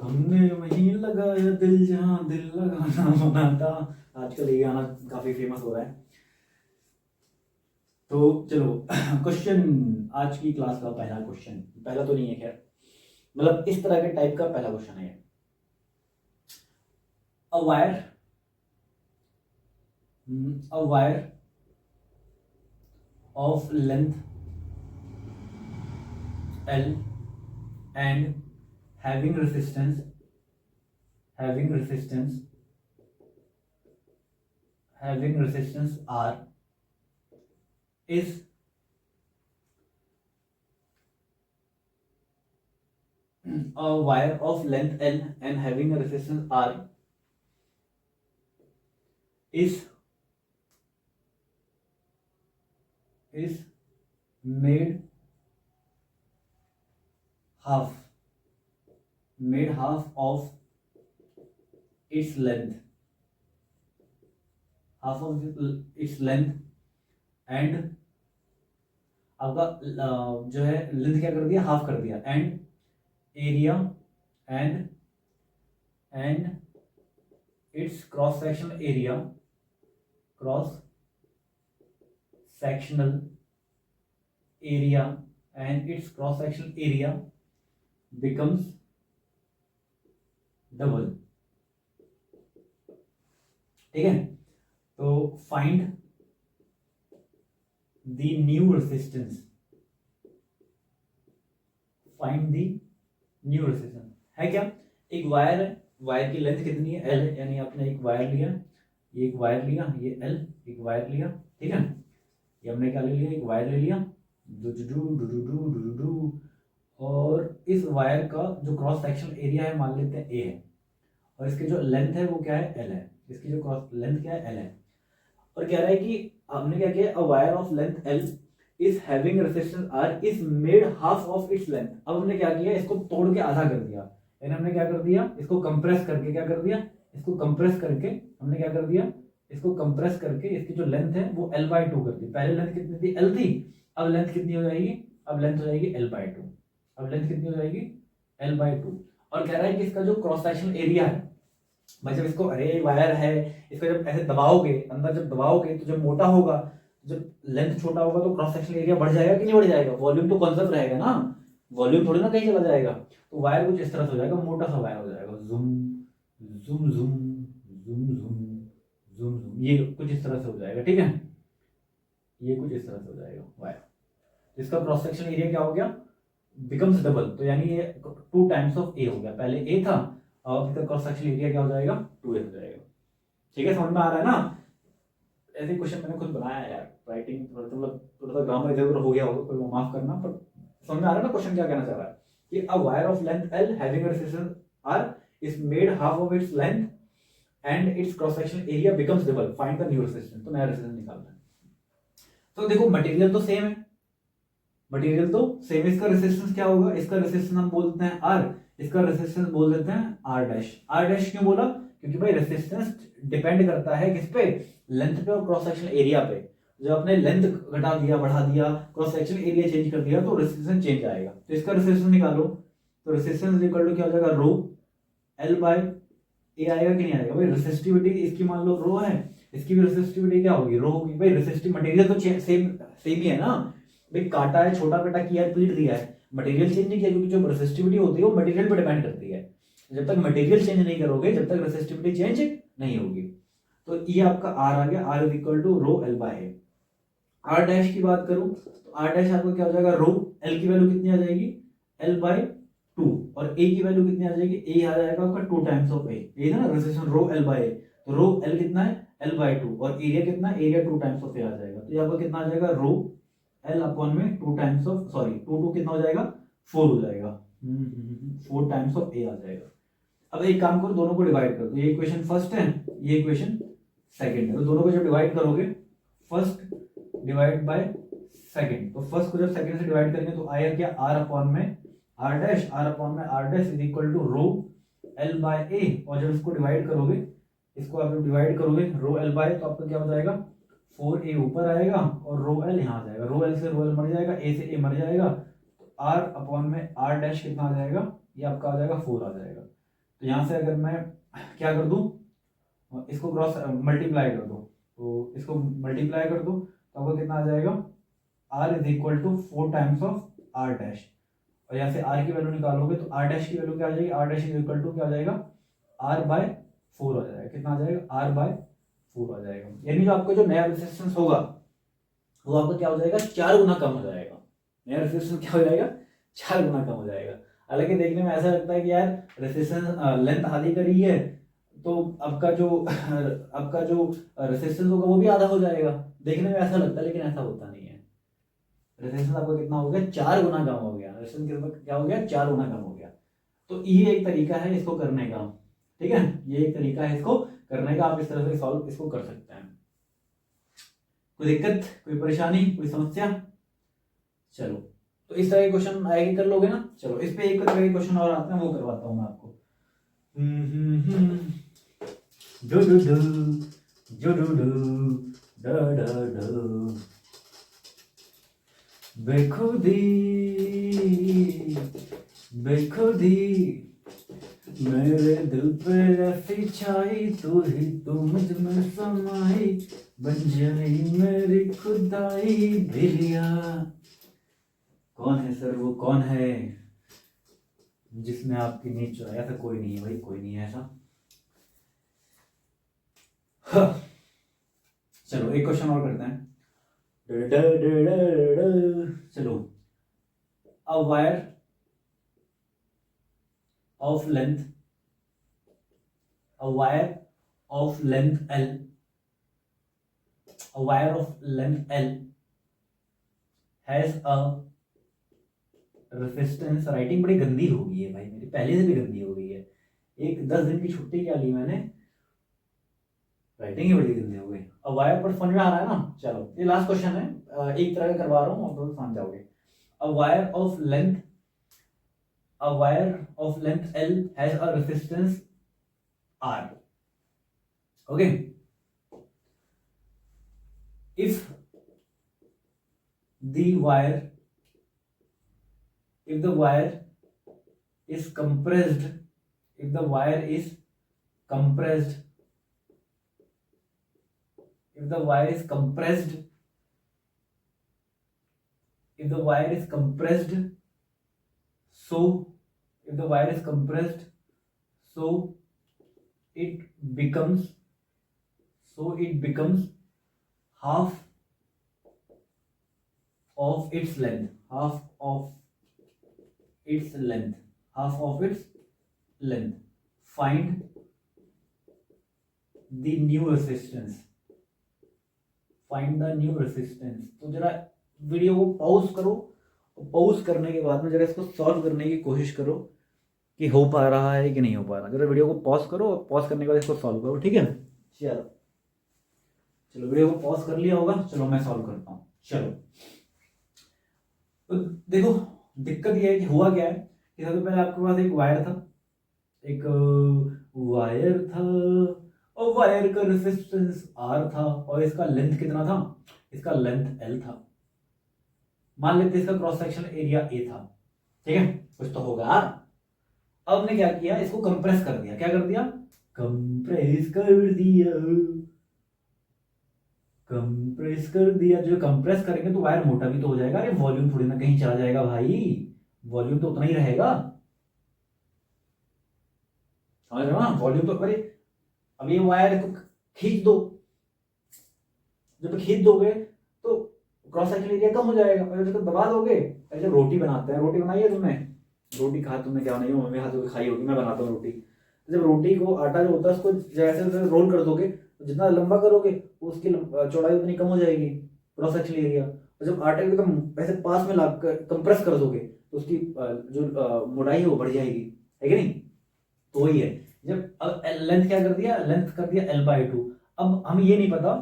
हमने वहीं लगाया दिल जहां दिल लगाना मना था, आजकल ये गाना काफी फेमस हो रहा है। तो चलो क्वेश्चन, आज की क्लास का पहला क्वेश्चन, पहला तो नहीं है खैर, मतलब इस तरह के टाइप का पहला क्वेश्चन है। A wire of length L and having resistance R is a wire of length L and having a resistance R is made half of its length, and आपका जो है लेंथ क्या कर दिया, हाफ कर दिया, and area and it's cross sectional area becomes double। ठीक है, तो फाइंड द न्यू रेजिस्टेंस, है क्या? एक वायर है, वायर की लेंथ कितनी है? एल है, यानी आपने एक वायर लिया, ये एक वायर लिया, ये एल, एक वायर लिया, ठीक है। ये हमने क्या ले लिया, एक वायर ले लिया, और इस वायर का जो क्रॉस सेक्शन एरिया है मान लेते हैं ए है, और इसकी जो लेंथ है वो क्या है, एल है। इसकी जो क्रॉस लेंथ क्या है, एल है। और कह रहा है कि हमने क्या किया, a wire of length L is having resistance R is made half of its length. अब हमने क्या किया, इसको तोड़ के आधा कर दिया, यानी हमने क्या कर दिया, इसको कंप्रेस करके क्या कर दिया, इसको कंप्रेस करके हमने क्या कर दिया, इसको कंप्रेस करके इसकी जो लेंथ है वो L/2 कर दी। पहले लेंथ कितनी थी, L थी, अब लेंथ कितनी हो जाएगी, अब लेंथ हो जाएगी L/2। अब लेंथ कितनी हो जाएगी, L/2। और कह रहा है कि इसका जो क्रॉस सेक्शन एरिया है, भाई जब इसको, अरे वायर है, इसको जब ऐसे दबाओगे, अंदर जब दबाओगे तो जब मोटा होगा, जब लेंथ छोटा होगा तो क्रॉस सेक्शन एरिया बढ़ जाएगा कि नहीं बढ़ जाएगा? वॉल्यूम तो कांस्टेंट रहेगा ना, वॉल्यूम थोड़ी ना कहीं चला जाएगा। तो वायर कुछ इस तरह से हो जाएगा, मोटा सा वायर हो जाएगा, जुम जुम जुम जुम जुम जुम जुम, ये कुछ इस तरह से हो जाएगा, ठीक है। ये कुछ इस तरह से हो जाएगा वायर। इसका क्रॉस सेक्शन एरिया क्या हो गया, बिकम्स डबल, तो यानी ये 2 टाइम्स ऑफ ए हो गया। पहले ए था, और इसका क्रॉस सेक्शन एरिया क्या हो जाएगा, 2a हो जाएगा। ठीक है, समझ में आ रहा है ना? ऐसे क्वेश्चन मैंने खुद बनाया है यार, राइटिंग मतलब थोड़ा सा ग्रामर इधर उधर हो गया होगा, कोई माफ करना, पर समझ में आ रहा है ना क्वेश्चन क्या कहना चाह रहा है, कि a wire of length L having a resistance R is made half of its length and it's cross sectional area becomes double, find the new resistance. तो नया रेसिस्टेंस निकालना है। तो देखो मटेरियल तो सेम है, मटेरियल तो सेम, इसका रेसिस्टेंस क्या होगा, इसका रेसिस्टेंस हम बोलते हैं आर, इसका रेसिस्टेंस बोल देते हैं आर डैश। आर डैश क्यों बोला, क्योंकि भाई रेसिस्टेंस डिपेंड करता है किस पे, लेंथ पे और क्रॉस सेक्शनल एरिया पे। जब आपने लेंथ घटा दिया, बढ़ा दिया, क्रॉस सेक्शनल एरिया चेंज कर दिया तो रेसिस्टेंस चेंज आएगा। तो इसका रेसिस्टेंस निकालो, तो रेसिस्टेंस इक्वल टू क्या हो जाएगा, रो एल बाय ए आएगा कि नहीं आएगा। भाई रेसिस्टिविटी इसकी मान लो रो है, इसकी भी रेसिस्टिविटी क्या होगी, रो होगी। भाई रेसिस्टिव मटेरियल तो सेम ही है ना, भाई काटा है, छोटा बेटा किया है, पीट दिया है, मटेरियल चेंज नहीं किया, क्योंकि जो रेसिस्टिविटी होती है वो मटेरियल पर डिपेंड करती है। जब तक मटेरियल चेंज नहीं करोगे, जब तक रेसिस्टिविटी चेंज नहीं होगी। तो ये आपका आर आ गया, R is equal to rho L by A. R dash की बात करूं तो आर डैश आपका क्या हो जाएगा, रो एल की वैल्यू कितनी आ जाएगी, एल बाय 2, और ए की वैल्यू कितनी आ जाएगी, ए आ जाएगा आपका 2 टाइम्स ऑफ ए, ये ना resistance row L by A. तो रो एल कितना है, एल बाय 2, और एरिया कितना है, एरिया 2 टाइम्स ऑफ ए आ जाएगा। तो ये आपका कितना आ जाएगा, रो एल अपॉन में 2 टाइम्स ऑफ, सॉरी 2 कितना हो जाएगा, 4 हो जाएगा, 4 टाइम्स ऑफ ए आ जाएगा। अब एक काम करो, दोनों को डिवाइड कर दो, ये इक्वेशन फर्स्ट है, ये इक्वेशन सेकंड है। तो दोनों को जब डिवाइड करोगे, फर्स्ट डिवाइड बाय सेकंड, तो फर्स्ट को जब सेकंड से डिवाइड करेंगे तो आएगा क्या, आर अपॉन में आर डैश, आर अपॉन में R dash is equal to rho L by A. और जब इसको डिवाइड करोगे, इसको आप जब डिवाइड करोगे रो एल बाय, तो आपका क्या हो जाएगा, 4a ऊपर आएगा और रो एल यहाँ आ जाएगा, रो एल से रो एल मर जाएगा, ए से ए मर जाएगा, तो आर अपॉन में आर डैश कितना आ जाएगा, ये आपका आ जाएगा 4 आ जाएगा। तो यहाँ से अगर मैं क्या कर दूं, इसको क्रॉस मल्टीप्लाई कर दो, तो इसको मल्टीप्लाई कर दो तो आपको कितना आ जाएगा, R is equal to 4 times of R dash. और यहाँ से आर की वैल्यू निकालोगे तो आर डैश की वैल्यू क्या आ जाएगी, R dash is equal to क्या आ जाएगा, आर बाय 4 आ जाएगा। कितना आ जाएगा, आर बाय 4 आ जाएगा। यानी जो आपका जो नया रेजिस्टेंस होगा वो आपका क्या हो जाएगा, 4 गुना कम हो जाएगा। नया रेजिस्टेंस क्या हो जाएगा, 4 गुना कम हो जाएगा। हालांकि देखने में ऐसा लगता है कि यार रेजिस्टेंस लेंथ आधी करी है तो आपका जो रेजिस्टेंस होगा वो भी आधा हो जाएगा, देखने में ऐसा लगता है, लेकिन ऐसा होता नहीं है। रेजिस्टेंस आपका कितना हो गया, 4 गुना कम हो गया। रेजिस्टेंस क्या हो गया, 4 गुना कम हो गया। तो ये एक तरीका है इसको करने का, ठीक है, ये एक तरीका है इसको करने का, आप इस तरह से सॉल्व इसको कर सकते हैं। कोई दिक्कत, कोई परेशानी, कोई समस्या? चलो, तो इस तरह के क्वेश्चन आएंगे, कर लोगे ना। चलो इस पे एक तरह के क्वेश्चन और आते हैं, वो करवाता हूं मैं आपको। Do do do do do do डा डा डा, बेखुदी बेखुदी मेरे दिल पे ऐसी छाई, तू ही तू मुझ में समाई, बन जाई मेरी खुदाई बिरिया। कौन है सर, वो कौन है जिसने आपकी नींद चुराई? ऐसा कोई नहीं है भाई, कोई नहीं है ऐसा। चलो एक क्वेश्चन और करते हैं। चलो, a wire of length L, a wire of length L has a resistance, writing बड़ी गंदी हो गई है भाई मेरी, पहले से भी गंदी हो गई है। एक 10 दिन की छुट्टी क्या ली मैंने, राइटिंग ही बड़ी गंदी हो गई। अब वायर पर समझ में आ रहा है ना। चलो ये लास्ट क्वेश्चन है, एक तरह का करवा रहा हूँ, आप लोग समझ जाओगे। A wire of length L has a resistance R. Okay. If the wire is compressed, so it becomes half of its length, find the new resistance। तो जरा वीडियो को पॉज करो, पॉज करने के बाद में जरा इसको सॉल्व करने की कोशिश करो। कि हो पा रहा है कि नहीं हो पा रहा। जरा वीडियो को पॉज करो और पॉज करने के बाद इसको सॉल्व करो, ठीक है। चलो चलो वीडियो को पॉज कर लिया होगा, चलो मैं सॉल्व करता हूँ। चलो तो देखो दिक्कत ये है कि हुआ क्या है कि सबसे पहले आपके पास एक वायर था, एक वायर था, और वायर का रेजिस्टेंस R था और इसका लेंथ कितना था, इसका लेंथ L था। मान लेते इसका क्रॉस सेक्शन एरिया A था, ठीक है, कुछ तो होगा। अब हमने क्या किया, इसको कंप्रेस कर दिया। क्या कर दिया, कंप्रेस कर दिया, कंप्रेस कर दिया। जो कंप्रेस करेंगे तो वायर मोटा भी तो हो जाएगा। अरे वॉल्यूम थोड़ी ना कहीं चला जाएगा भाई, वॉल्यूम तो उतना ही रहेगा, समझ रहे हो ना। वॉल्यूम तो, अरे अब ये वायर को खींच दो, जब खींच दोगे तो क्रॉस सेक्शन एरिया कम हो जाएगा, और जब दबा दोगे। जब रोटी बनाते हैं, रोटी बनाई है तुमने, रोटी खा तुमने क्या नहीं हो, मम्मी हाथ खाई होगी, मैं बनाता हूँ रोटी। तो जब रोटी को आटा जो होता है उसको जैसे जैसे रोल कर दोगे, तो जितना लंबा करोगे उसकी चौड़ाई उतनी कम हो जाएगी, क्रॉस सेक्शन एरिया। और जब आटे को एकदम ऐसे पास में ला कर कंप्रेस कर दोगे तो उसकी जो मोटाई है वो बढ़ जाएगी, है कि नहीं। तो वही है, जब लेंथ क्या कर दिया, लेंथ कर दिया L/2। अब हमें ये नहीं पता,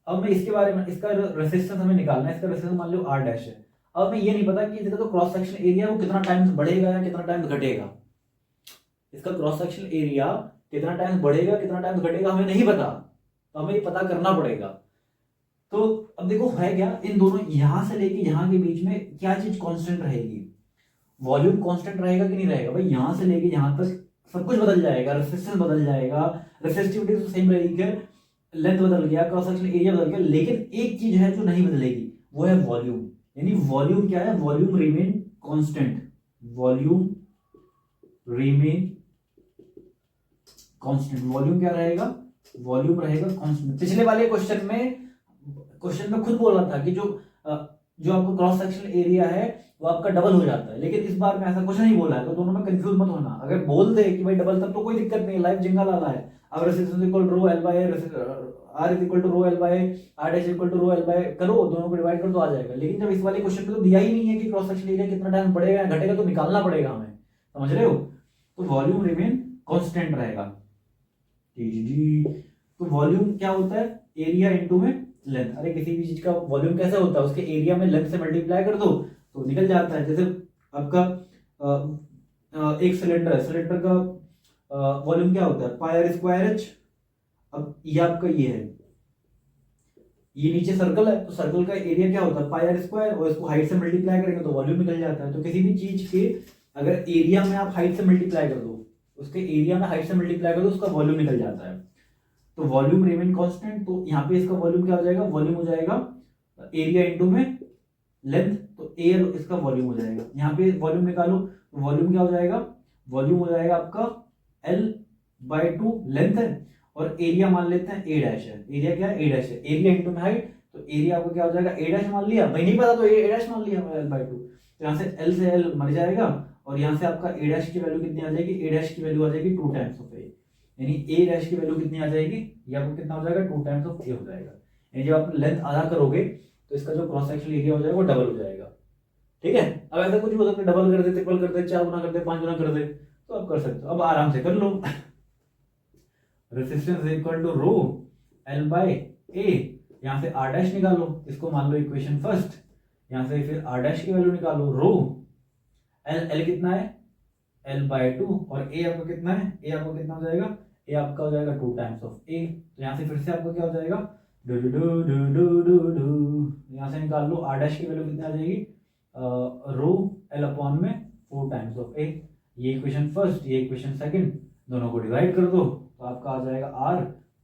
अब मैं इसके बारे में, इसका रेजिस्टेंस हमें निकालना है, इसका रेजिस्टेंस मान लो R डैश है। अब हमें ये नहीं पता कि इसका जो क्रॉस सेक्शन एरिया वो कितना टाइम बढ़ेगा या कितना टाइम घटेगा। इसका क्रॉस सेक्शन एरिया कितना टाइम बढ़ेगा कितना टाइम घटेगा हमें नहीं पता, तो हमें ये पता करना पड़ेगा। तो अब देखो है क्या, इन दोनों यहां से लेके यहां के बीच में क्या चीज कांस्टेंट रहेगी, वॉल्यूम कांस्टेंट रहेगा कि नहीं रहेगा भाई। यहां से लेके यहां तक सब कुछ बदल जाएगा, रेजिस्टेंस बदल जाएगा, रेसिस्टिविटी तो सेम रहेगी, लेंथ बदल गया, क्रॉस सेक्शन एरिया बदल गया, लेकिन एक चीज है जो नहीं बदलेगी, वो है वॉल्यूम। यानी वॉल्यूम क्या है, volume remain constant, volume remain constant. Volume क्या रहेगा, वॉल्यूम रहेगा कांस्टेंट। पिछले वाले क्वेश्चन में खुद बोल रहा था कि जो आपको क्रॉस सेक्शन एरिया है वो आपका डबल हो जाता है, लेकिन इस बार में ऐसा कुछ नहीं बोला है, तो दोनों में कंफ्यूज मत होना। अगर बोल दे कि भाई डबल तब तो कोई दिक्कत नहीं, लाइफ जिंगा लाला है। अब resistance equal rho L by R is equal to rho L by R dash equal to rho L by, करो दोनों को डिवाइड कर तो आ जाएगा। लेकिन जब इस वाले क्वेश्चन में तो दिया ही नहीं है कि क्रॉस सेक्शन एरिया कितना टाइम बढ़ेगा या घटेगा, तो निकालना पड़ेगा हमें, समझ रहे हो। तो वॉल्यूम रिमेन कांस्टेंट रहेगा जी। तो वॉल्यूम क्या होता है, एरिया इनटू में लेंथ। अरे किसी भी चीज का वॉल्यूम कैसे होता है, उसके एरिया में लेंथ से मल्टीप्लाई कर दो तो निकल जाता है। जैसे आपका एक सिलेंडर है, सिलेंडर का वॉल्यूम क्या होता है, पाई आर स्क्वायर एच। अब ये आपका ये है, ये नीचे सर्कल है, तो सर्कल का एरिया क्या होता है, पाई आर स्क्वायर, और इसको हाइट से मल्टीप्लाई करेंगे तो वॉल्यूम निकल जाता है। तो किसी भी चीज के अगर एरिया में आप हाइट से मल्टीप्लाई कर दो, उसके एरिया में हाइट से मल्टीप्लाई कर दो, उसका वॉल्यूम निकल जाता है। तो वॉल्यूम रिमेन कांस्टेंट, तो यहाँ पे इसका वॉल्यूम क्या हो जाएगा, वॉल्यूम हो जाएगा एरिया इनटू में लेंथ, तो ए इसका वॉल्यूम हो जाएगा। यहाँ पे वॉल्यूम निकालो, तो वॉल्यूम क्या हो जाएगा, वॉल्यूम हो जाएगा आपका L/2, लेंथ है, और एरिया मान लेते हैं ए डैश है। एरिया क्या है, ए डैश है, एरिया इनटू में हाइट, तो एरिया आपको क्या हो जाएगा, ए डैश मान लिया, भाई नहीं पता तो ए डैश मान लिया L/2। तो यहाँ से L से L मर जाएगा, और यहाँ से आपका ए डैश की वैल्यू कितनी आ जाएगी, ए डैश की वैल्यू आ जाएगी 2 टाइम्स ऑफ ए। यानी ए डैश की वैल्यू कितनी आ जाएगी, ये आपको कितना हो जाएगा, 2 टाइम्स ऑफ ए हो जाएगा। यानी जब आप लेंथ आधा करोगे तो इसका जो क्रॉस सेक्शन एरिया हो जाएगा वो डबल हो जाएगा, ठीक है। अब ऐसा कुछ हो सकता है, डबल कर दे, ट्रिपल कर दे, 4 गुना कर दे, 5 गुना कर दे, तो आप कर सकते हो। अब आराम से कर लो। Resistance equal to rho L by A, यहां से आर डैश निकालो, इसको मान लो इक्वेशन फर्स्ट। यहां से फिर आर डैश की वैल्यू निकालो, रो एल कितना है, L/2, और ए आपका कितना है, ए आपका कितना हो जाएगा, ए आपका हो जाएगा 2 टाइम्स ऑफ ए। तो यहाँ से फिर से आपका क्या हो जाएगा, do do do do do do do, यहाँ से निकाल लो, आर डैश की वैल्यू कितनी आ जाएगी, रो एल अपॉन में 4 टाइम्स ऑफ ए। ये इक्वेशन फर्स्ट, ये इक्वेशन सेकंड, दोनों को डिवाइड कर दो, तो आपका आ जाएगा आर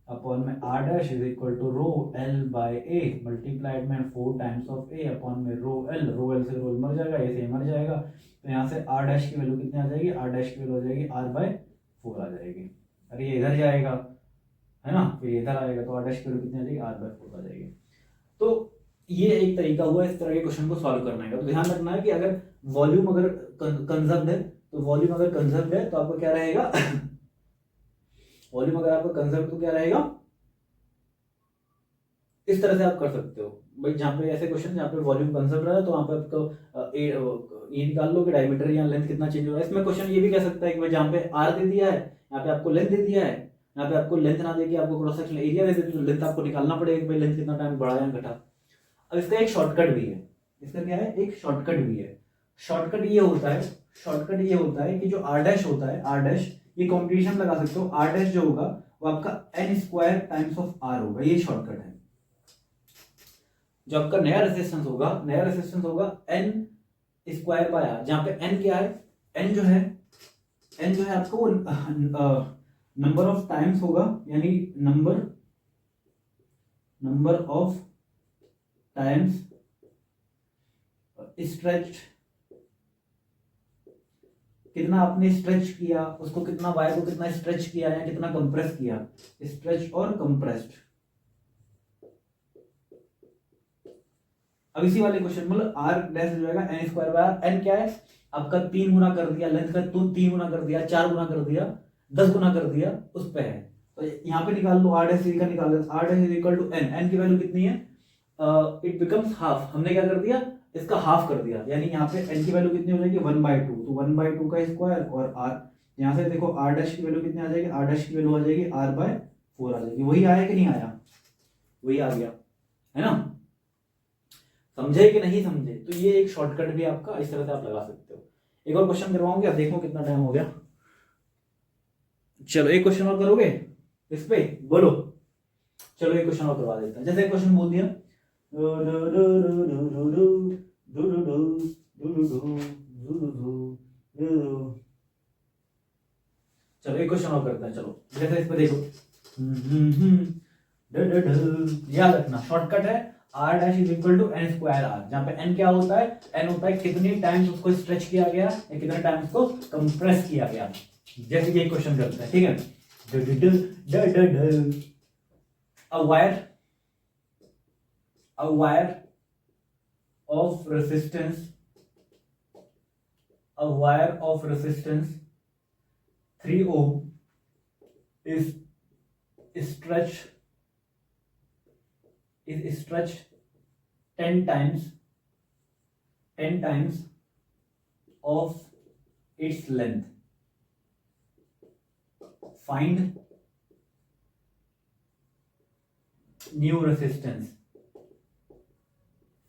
अपॉन में R dash is equal to rho L by A multiplied में 4 टाइम्स ऑफ ए अपॉन में रो एल से रो मर जाएगा, ए से मर जाएगा। तो यहाँ से आर डैश की वैल्यू कितनी आ जाएगी, आर डैश की वैल्यू आ जाएगी R/4 आ जाएगी। अरे ये इधर जाएगा है ना, फिर इधर आएगा, तो आर डैश की वैल्यू कितनी आ जाएगी, R/4 आ जाएगी। तो ये एक तरीका हुआ इस तरह के क्वेश्चन को सॉल्व करने का। तो ध्यान रखना है कि अगर वॉल्यूम अगर कंजर्व्ड है, तो वॉल्यूम अगर कंजर्व्ड है तो आपको क्या रहेगा, वॉल्यूम अगर आपका कंजर्व्ड तो क्या रहेगा, इस तरह से आप कर सकते हो भाई। जहाँ पे ऐसे क्वेश्चन जहाँ पे वॉल्यूम कंसर्व रहा है तो वहाँ पे आपको ये निकाल लो कि डायमीटर या लेंथ कितना चेंज हो रहा है। इसमें क्वेश्चन ये भी कह सकता है कि भाई जहाँ पे आर दे दिया है, यहाँ पे आपको लेंथ दे दिया है, यहाँ पे आपको लेंथ ना देके आपको क्रॉस सेक्शनल एरिया दे दे, तो लेंथ आपको निकालना पड़ेगा कि भाई लेंथ कितना टाइम बढ़ा या घटा। अब इसका एक शॉर्टकट भी है, इसका क्या है, एक शॉर्टकट भी है। शॉर्टकट ये होता है कि जो आर डैश होता है, आर डैश, ये कॉम्पिटिशन लगा सकते हो, आर डैश जो होगा वो आपका N square times of R होगा, ये शॉर्टकट है। जो आपका नया रेजिस्टेंस होगा एन स्क्वायर बाय आर, जहां पे एन क्या है, एन जो है आपका वो नंबर ऑफ टाइम्स होगा, यानी नंबर ऑफ टाइम्स स्ट्रेच, कितना आपने स्ट्रेच किया उसको, कितना वायर को कितना स्ट्रेच किया या कितना कंप्रेस किया, स्ट्रेच और कंप्रेस्ड। अब इसी वाले क्वेश्चन मतलब आर डैश हो जाएगा एन स्क्वायर बाय, एन क्या है आपका 3 गुना कर दिया, लेंथ का 3 गुना कर दिया, 4 गुना कर दिया, 10 गुना कर दिया, उस पे है। तो यहाँ पे निकाल लो, आर डैश का निकाल लो, R dash is equal to N, N की वैल्यू कितनी है, इट बिकम्स हाफ, हमने क्या कर दिया इसका हाफ कर दिया, यानी यहाँ पे एन की वैल्यू कितनी हो जाएगी 1/2, तो 1/2 का स्क्वायर और आर, यहाँ से देखो आर डैश की वैल्यू कितनी आ जाएगी, आर डैश की वैल्यू आ जाएगी r/4 आ जाएगी। वही आया कि नहीं आया, वही आ गया है ना। समझे कि नहीं समझे, तो ये एक शॉर्टकट भी आपका इस तरह से आप लगा सकते हो। एक और क्वेश्चन करवाऊंगे, अब देखो कितना टाइम हो गया। चलो एक क्वेश्चन और करोगे इस पे, बोलो। चलो एक क्वेश्चन और करवा देता हूं। जैसे क्वेश्चन बोल दिया, चलो एक क्वेश्चन और करते हैं। चलो जैसे इस पे देखो, याद रखना शॉर्टकट है R dash is equal to N square R, जहां पे एन क्या होता है, एन होता है कितनी टाइम्स उसको स्ट्रेच किया गया या कितने टाइम्स उसको कंप्रेस किया गया। जैसे कि एक क्वेश्चन करते हैं, ठीक है। a wire of resistance 3 ohm is stretched 10 times of its length. Find new resistance.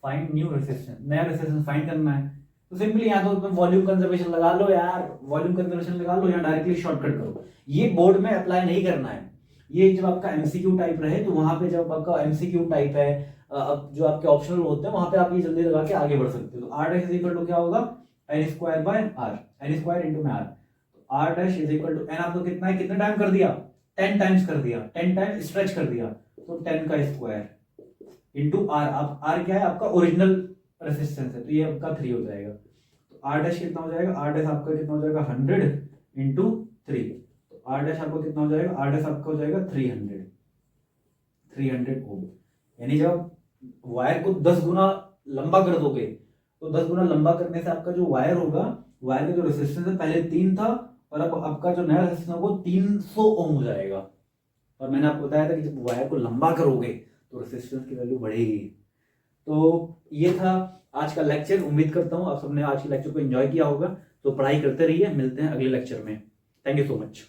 नया रेजिस्टेंस फाइंड करना है। तो सिंपली यहाँ तो वॉल्यूम कंजर्वेशन लगा लो यार, वॉल्यूम कंजर्वेशन लगा लो या डायरेक्टली शॉर्टकट करो। ये बोर्ड में अप्लाई नहीं करना है, ये जब आपका एमसीक्यू टाइप रहे तो वहां पे जब आपका एमसीक्यू टाइप है, अब जो आपके ऑप्शनल होते हैं वहां पे आप ये जल्दी लगा के आगे बढ़ सकते हो। तो R dash is equal to क्या होगा, N square by R, N square into में आर। तो R dash is equal to N आपको कितना है, कितना टाइम कर दिया, 10 टाइम्स कर दिया, 10 टाइम स्ट्रेच कर दिया, तो 10 का स्क्वायर इंटू आर। अब आर क्या है आपका ओरिजिनल रेजिस्टेंस है, तो ये आपका 3 हो जाएगा। तो आर डैश कितना हो जाएगा, आर डैश आपका कितना हो जाएगा 100 इंटू 3। तो आर डैश आपको कितना हो जाएगा, आर डैश आपका हो जाएगा 300 ओम। यानी जब वायर को 10 गुना लंबा कर दोगे तो 10 गुना लंबा करने से आपका जो वायर होगा, वायर का जो रेजिस्टेंस है पहले 3 था और अब आपका जो नया रेजिस्टेंस है वो 300 ओम हो जाएगा। और मैंने आपको बताया था कि जब वायर को लंबा करोगे तो रेजिस्टेंस की वैल्यू बढ़ेगी। तो ये था आज का लेक्चर। उम्मीद करता हूँ आप सबने आज के लेक्चर को एंजॉय किया होगा। तो पढ़ाई करते रहिए, मिलते हैं अगले लेक्चर में। Thank you so much.